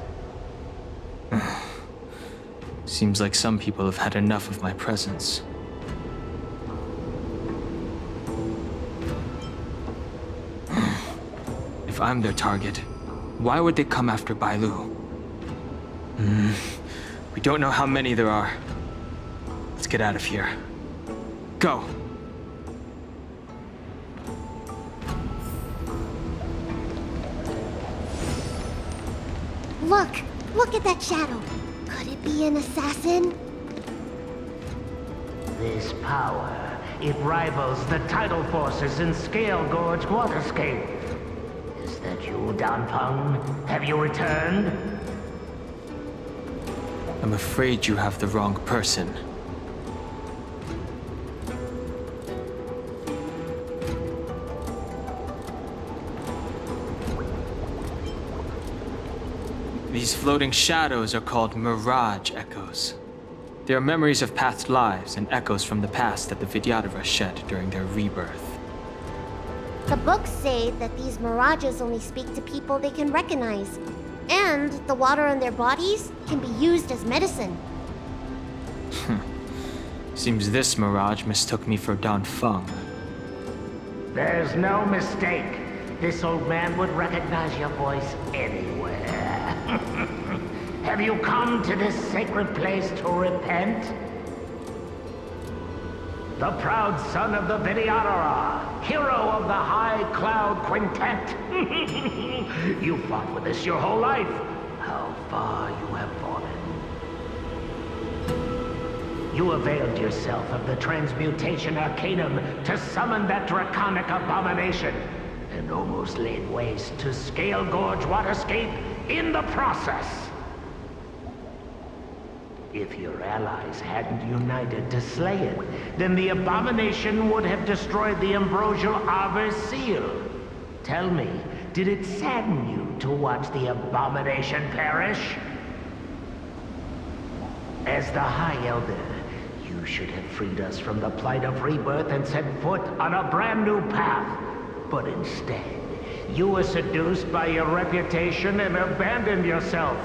Seems like some people have had enough of my presence. If I'm their target, why would they come after Bailu? We don't know how many there are. Let's get out of here. Go! Look at that shadow. Could it be an assassin? This power, it rivals the tidal forces in Scale Gorge waterscape. Is that you, Danpeng? Have you returned? I'm afraid you have the wrong person. These floating shadows are called mirage echoes. They are memories of past lives and echoes from the past that the Vidyadhara shed during their rebirth. The books say that these mirages only speak to people they can recognize. And the water on their bodies can be used as medicine. Seems this mirage mistook me for Danfeng. There's no mistake. This old man would recognize your voice anywhere. Have you come to this sacred place to repent? The proud son of the Vidyadhara, hero of the High Cloud Quintet. You fought with us your whole life. How far you have fallen. You availed yourself of the Transmutation Arcanum to summon that draconic abomination, and almost laid waste to Scale Gorge waterscape in the process. If your allies hadn't united to slay it, then the abomination would have destroyed the ambrosial arbor's seal. Tell me, did it sadden you to watch the abomination perish? As the High Elder, you should have freed us from the plight of rebirth and set foot on a brand new path. But instead, you were seduced by your reputation and abandoned yourself.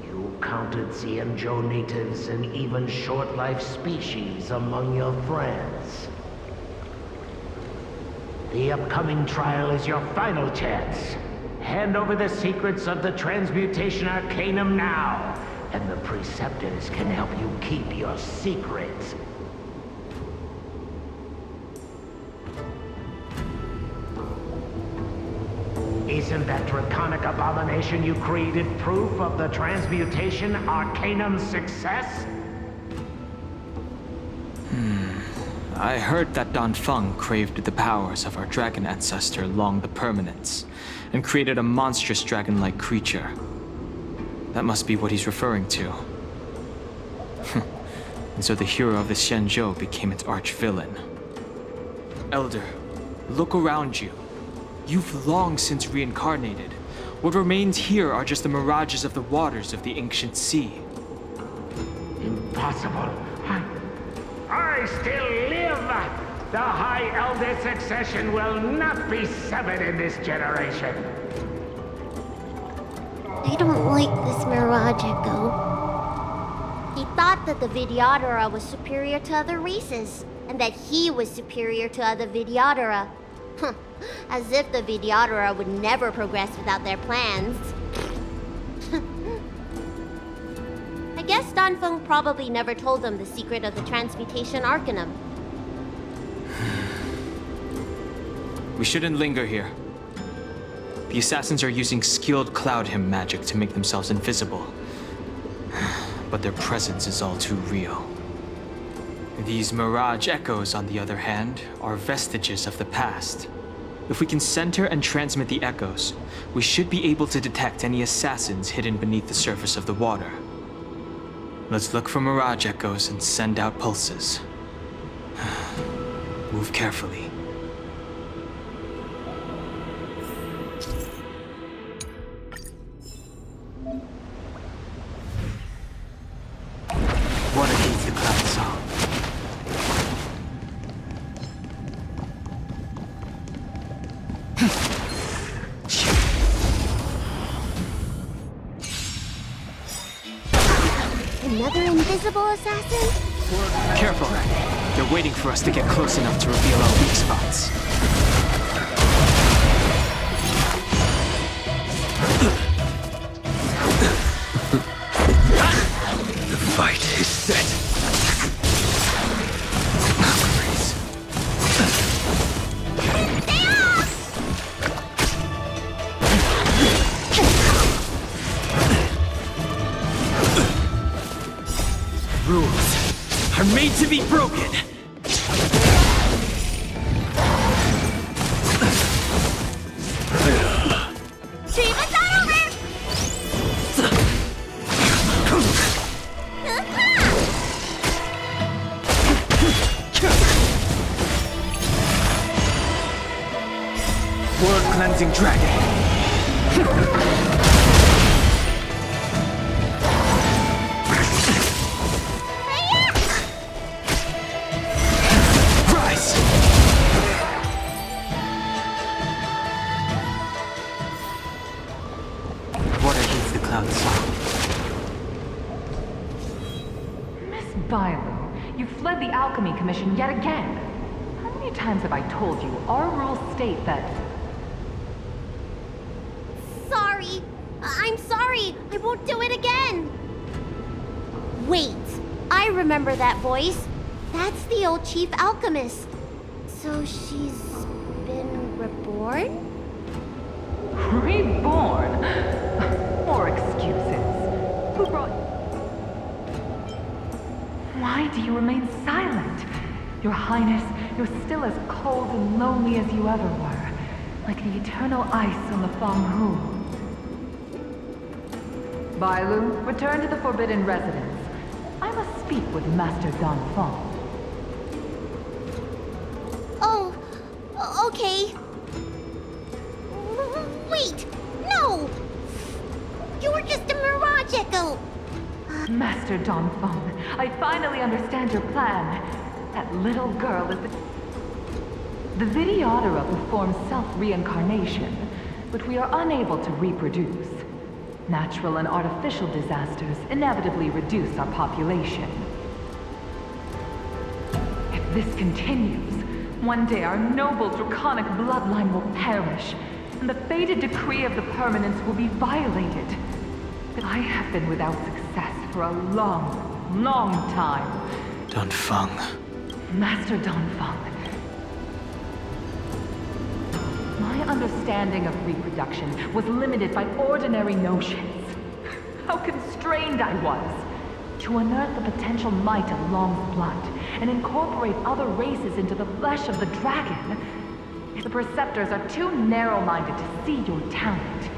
You counted Xianzhou natives and even short-life species among your friends. The upcoming trial is your final chance. Hand over the secrets of the Transmutation Arcanum now, and the Preceptors can help you keep your secrets. Isn't that draconic abomination you created proof of the Transmutation Arcanum's success? I heard that Danfeng craved the powers of our dragon ancestor Long the Permanence, and created a monstrous dragon-like creature. That must be what he's referring to. And so the hero of the Xianzhou became its arch-villain. Elder, look around you. You've long since reincarnated. What remains here are just the mirages of the waters of the ancient sea. Impossible. I still live! The High Elder succession will not be severed in this generation. I don't like this Mirage Echo. He thought that the Vidyadhara was superior to other races, and that he was superior to other Vidyadhara. As if the Vidyadhara would never progress without their plans. I guess Danfeng probably never told them the secret of the Transmutation Arcanum. We shouldn't linger here. The assassins are using skilled cloud hymn magic to make themselves invisible. But their presence is all too real. These mirage echoes, on the other hand, are vestiges of the past. If we can center and transmit the echoes, we should be able to detect any assassins hidden beneath the surface of the water. Let's look for mirage echoes and send out pulses. Move carefully. What against the cloud song? Another invisible assassin? Careful. They're waiting for us to get close enough to reveal our weak spots. The fight is set. Rules are made to be broken. Blood-cleansing dragon. You fled the Alchemy Commission yet again. How many times have I told you our rules state that... Sorry. I'm sorry. I won't do it again. Wait. I remember that voice. That's the old chief alchemist. So she's been reborn? Reborn? More excuses. Who brought... Why do you remain silent? Your Highness, you're still as cold and lonely as you ever were, like the eternal ice on the Fanghu. Bailu, return to the Forbidden Residence. I must speak with Master Danfeng. Oh, okay. Wait, no! You were just a mirage echo! Master Danfeng, I finally understand your plan. That little girl is the Vidyadhara performs self-reincarnation, but we are unable to reproduce. Natural and artificial disasters inevitably reduce our population. If this continues, one day our noble draconic bloodline will perish, and the fated decree of the permanence will be violated. But I have been without success for a long, long time. Danfeng. Master Danfeng. My understanding of reproduction was limited by ordinary notions. How constrained I was. To unearth the potential might of Long's blood and incorporate other races into the flesh of the dragon. The Preceptors are too narrow-minded to see your talent.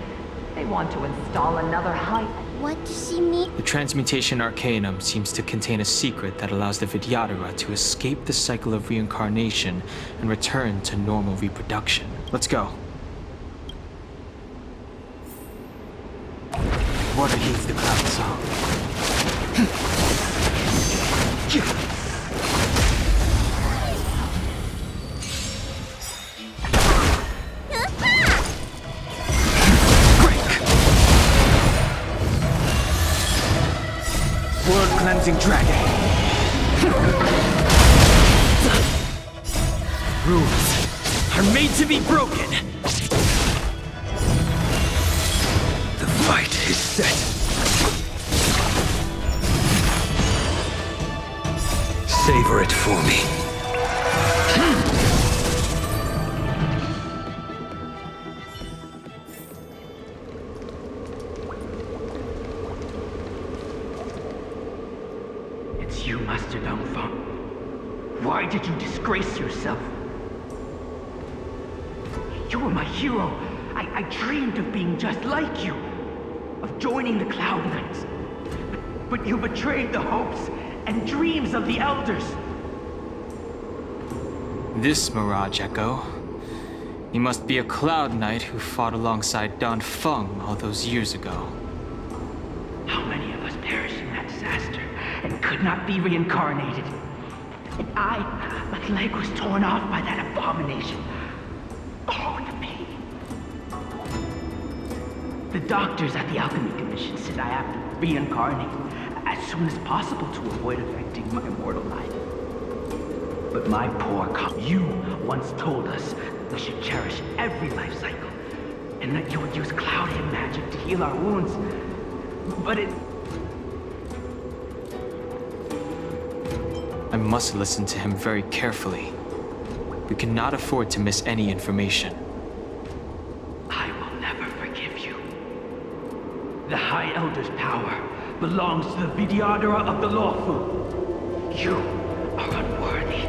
They want to install another high... What does she mean? The transmutation arcanum seems to contain a secret that allows the Vidyadhara to escape the cycle of reincarnation and return to normal reproduction. Let's go. Water heeds the cloud song. World-cleansing dragon. Rules are made to be broken. The fight is set. Savor it for me. It's you, Master Dongfeng. Why did you disgrace yourself? You were my hero. I dreamed of being just like you, of joining the Cloud Knights. But you betrayed the hopes and dreams of the Elders. This Mirage Echo. He must be a Cloud Knight who fought alongside Dan Feng all those years ago. How many of us perished in that disaster and could not be reincarnated? And my leg was torn off by that abomination. Oh, the pain. The doctors at the Alchemy Commission said I have to reincarnate as soon as possible to avoid affecting my mortal life. But my poor you once told us we should cherish every life cycle, and that you would use cloudy magic to heal our wounds. But I must listen to him very carefully. We cannot afford to miss any information. I will never forgive you. The High Elder's power belongs to the Vidyadhara of the Lawful. You are unworthy.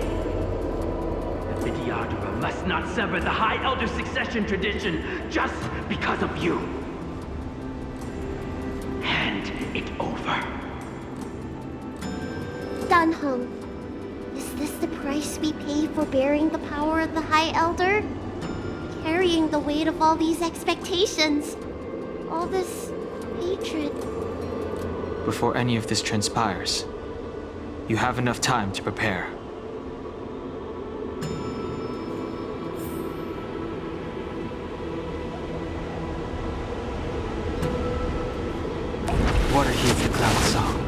The Vidyadhara must not sever the High Elder's succession tradition just because of you. Hand it over. Dan Heng, is this the price we pay for bearing the power of the High Elder? Carrying the weight of all these expectations. All this hatred. Before any of this transpires, you have enough time to prepare. Water heeds the cloud song.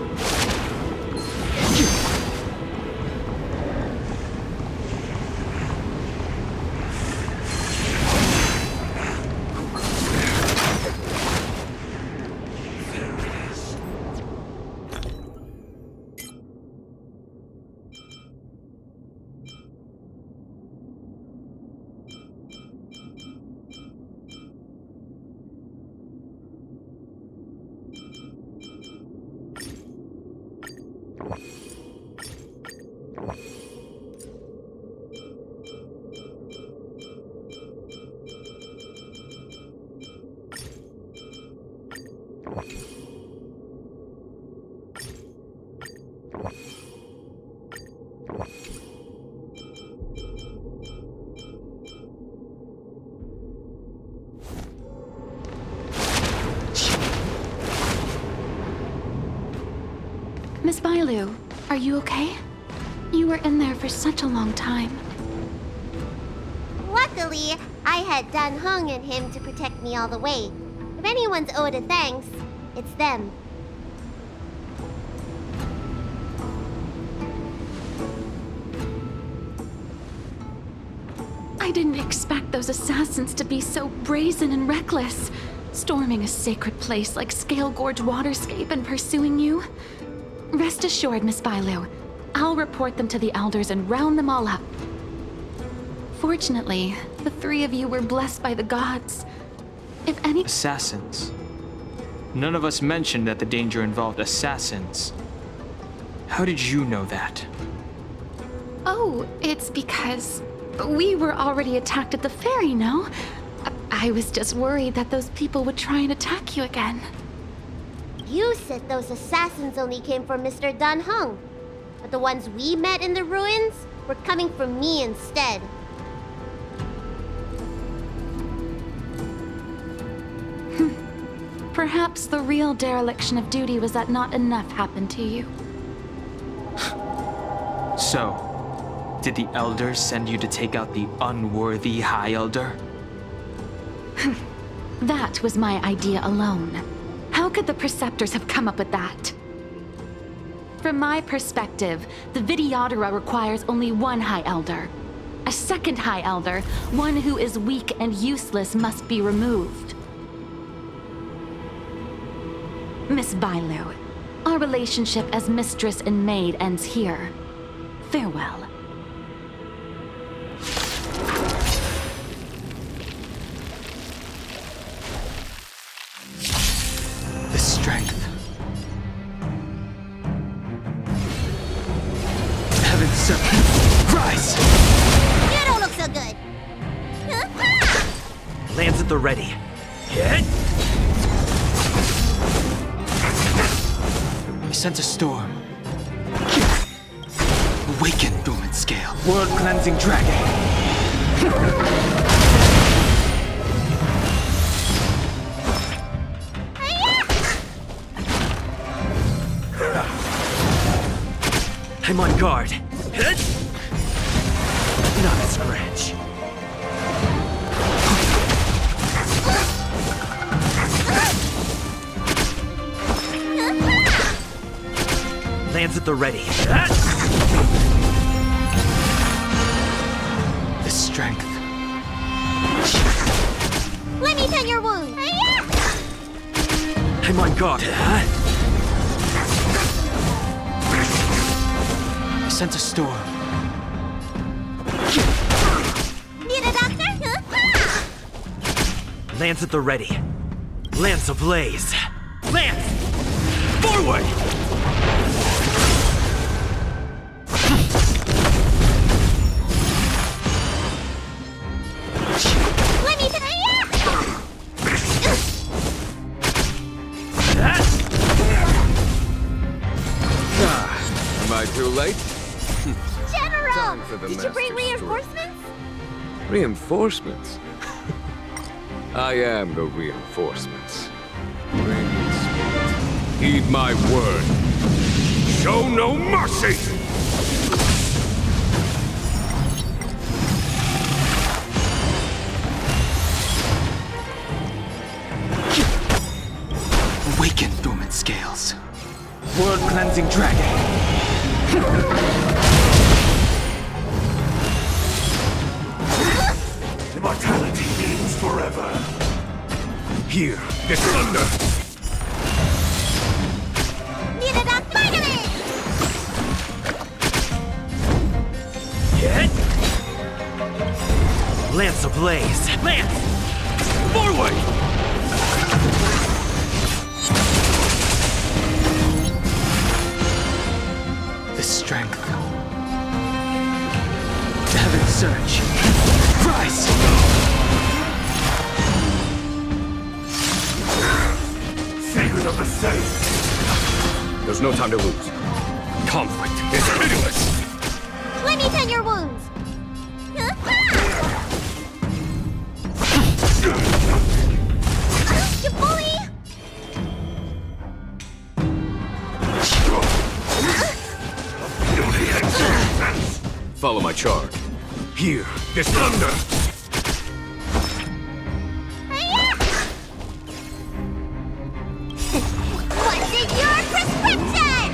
Miss Bailu, are you okay? You were in there for such a long time. Luckily, I had Dan Heng and him to protect me all the way. If anyone's owed a thanks, it's them. I didn't expect those assassins to be so brazen and reckless, storming a sacred place like Scale Gorge Waterscape and pursuing you. Rest assured, Miss Bailu, I'll report them to the Elders and round them all up. Fortunately, the three of you were blessed by the gods. If any— Assassins. None of us mentioned that the danger involved assassins. How did you know that? Oh, it's because we were already attacked at the ferry, no? I was just worried that those people would try and attack you again. You said those assassins only came for Mr. Dun Hung, but the ones we met in the ruins were coming for me instead. Perhaps the real dereliction of duty was that not enough happened to you. So, did the elders send you to take out the unworthy High Elder? That was my idea alone. How could the Preceptors have come up with that? From my perspective, the Videodora requires only one High Elder. A second High Elder, one who is weak and useless, must be removed. Miss Bailu, our relationship as mistress and maid ends here. Farewell. The strength. Heaven sent. Rise! You don't look so good. Lands at the ready. Hit! I sent a storm. Awaken, dormant scale. World-cleansing dragon. I'm on guard. Hit! Not a scratch. Lands at the ready. The strength. Let me tend your wound. I'm on guard. I sent a storm. Need a doctor? Lance at the ready. Lance ablaze. Lance! Forward! Let me Am I too late? General! Time for the Did you bring master stroke. reinforcements? Reinforcements? I am the reinforcements. Radiant Spirit, heed my word. Show no mercy! Awaken, dormant scales. World-cleansing dragon. Immortality means forever. Here, this thunder! Need a doctor? Hit! Lance ablaze. Lance! Forward! The strength. Heaven surge. Rise! Secret of the safe. There's no time to lose. Conflict is pitiless! Let me tend your wounds. You bully! Follow my charge. Here, this thunder! What's in your prescription?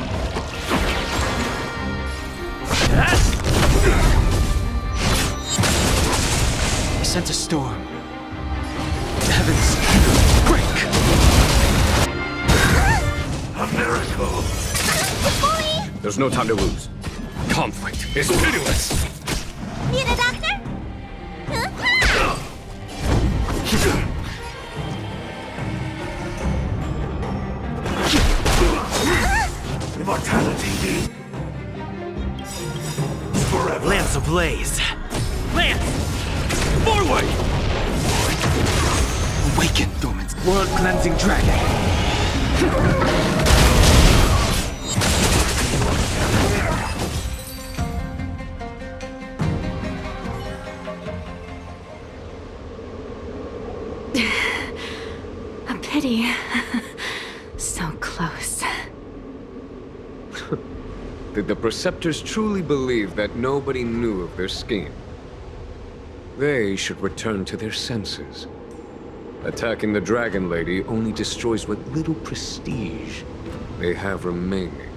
I sent a storm. Heavens break! A miracle. You bully! There's no time to lose. Conflict is pitiless! Need a doctor? Immortality means forever. Lance ablaze. Lance! Forward! Awaken, dormant. World-cleansing dragon. A pity. So close. Did the Preceptors truly believe that nobody knew of their scheme? They should return to their senses. Attacking the Dragon Lady only destroys what little prestige they have remaining.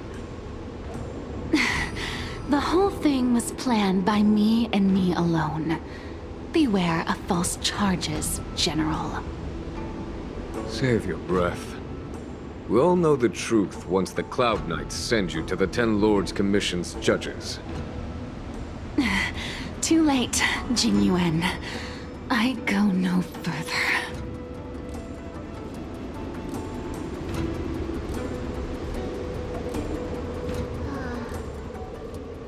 The whole thing was planned by me and me alone. Beware of false charges, General. Save your breath. We all know the truth once the Cloud Knights send you to the Ten Lords Commission's judges. Too late, Jing Yuan. I go no further.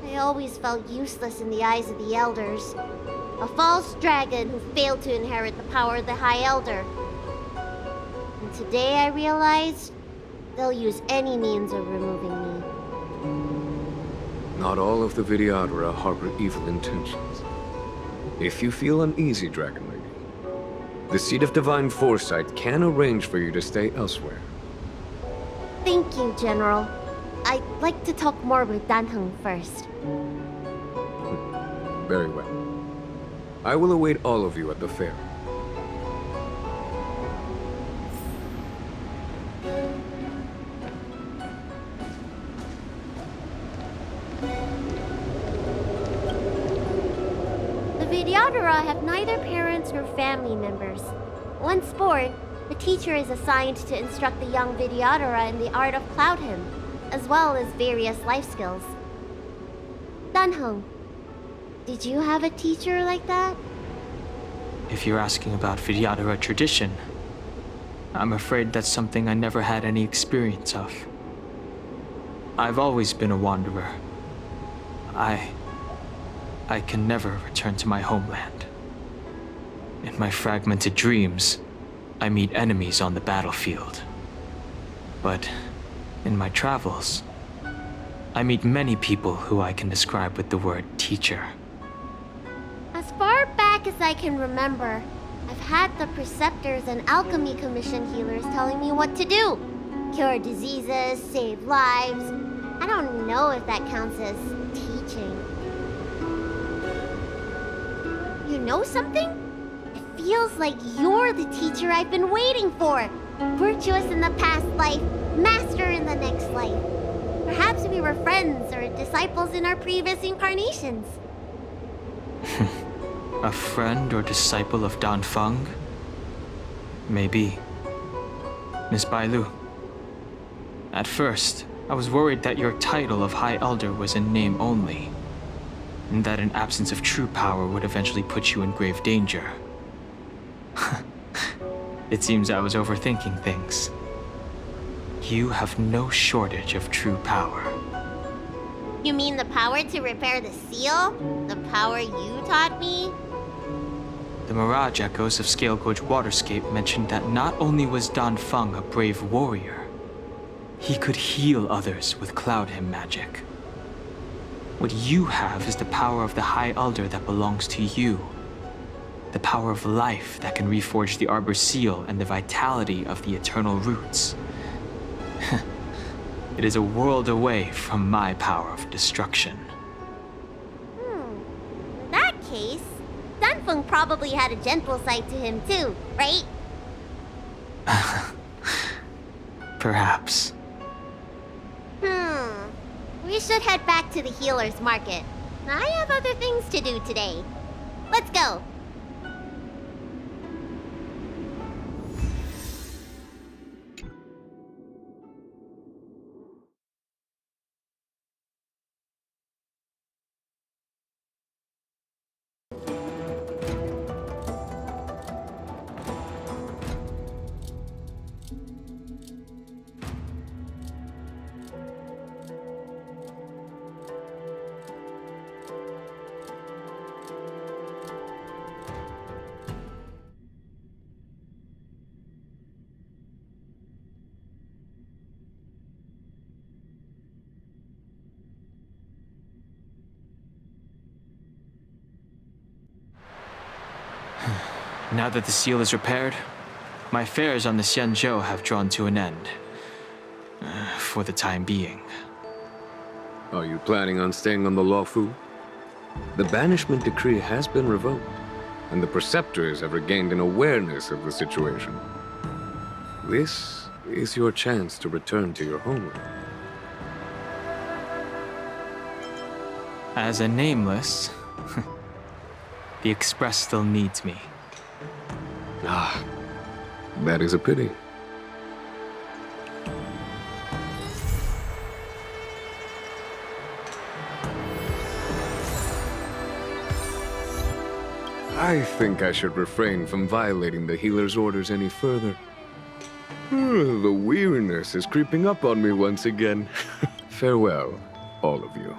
I always felt useless in the eyes of the Elders. A false dragon who failed to inherit the power of the High Elder. And today I realized they'll use any means of removing me. Not all of the Vidyadhara harbor evil intentions. If you feel uneasy, Dragon Lady, the Seat of Divine Foresight can arrange for you to stay elsewhere. Thank you, General. I'd like to talk more with Dan Heng first. Very well. I will await all of you at the fair. The Vidyadhara have neither parents nor family members. Once born, the teacher is assigned to instruct the young Vidyadhara in the art of Cloud Hymn, as well as various life skills. Dan Heng, did you have a teacher like that? If you're asking about Vidyadhara tradition, I'm afraid that's something I never had any experience of. I've always been a wanderer. I can never return to my homeland. In my fragmented dreams, I meet enemies on the battlefield. But in my travels, I meet many people who I can describe with the word teacher. As far back as I can remember, I've had the Preceptors and Alchemy Commission healers telling me what to do. Cure diseases, save lives. I don't know if that counts as teaching. You know something? It feels like you're the teacher I've been waiting for. Virtuous in the past life, master in the next life. Perhaps we were friends or disciples in our previous incarnations. A friend or disciple of Dan Feng? Maybe. Miss Bailu. At first, I was worried that your title of High Elder was in name only, and that an absence of true power would eventually put you in grave danger. It seems I was overthinking things. You have no shortage of true power. You mean the power to repair the seal? The power you taught me? The Mirage Echoes of Scale Gorge Waterscape mentioned that not only was Dan Feng a brave warrior, he could heal others with Cloud Hymn magic. What you have is the power of the High Elder that belongs to you. The power of life that can reforge the Arbor's seal and the vitality of the eternal roots. It is a world away from my power of destruction. In that case, Dan Feng probably had a gentle side to him too, right? Perhaps. We should head back to the healer's market. I have other things to do today. Let's go. Now that the seal is repaired, my affairs on the Xianzhou have drawn to an end. For the time being. Are you planning on staying on the Luofu? The banishment decree has been revoked, and the preceptors have regained an awareness of the situation. This is your chance to return to your homeland. As a nameless, the Express still needs me. Ah, that is a pity. I think I should refrain from violating the healer's orders any further. The weariness is creeping up on me once again. Farewell, all of you.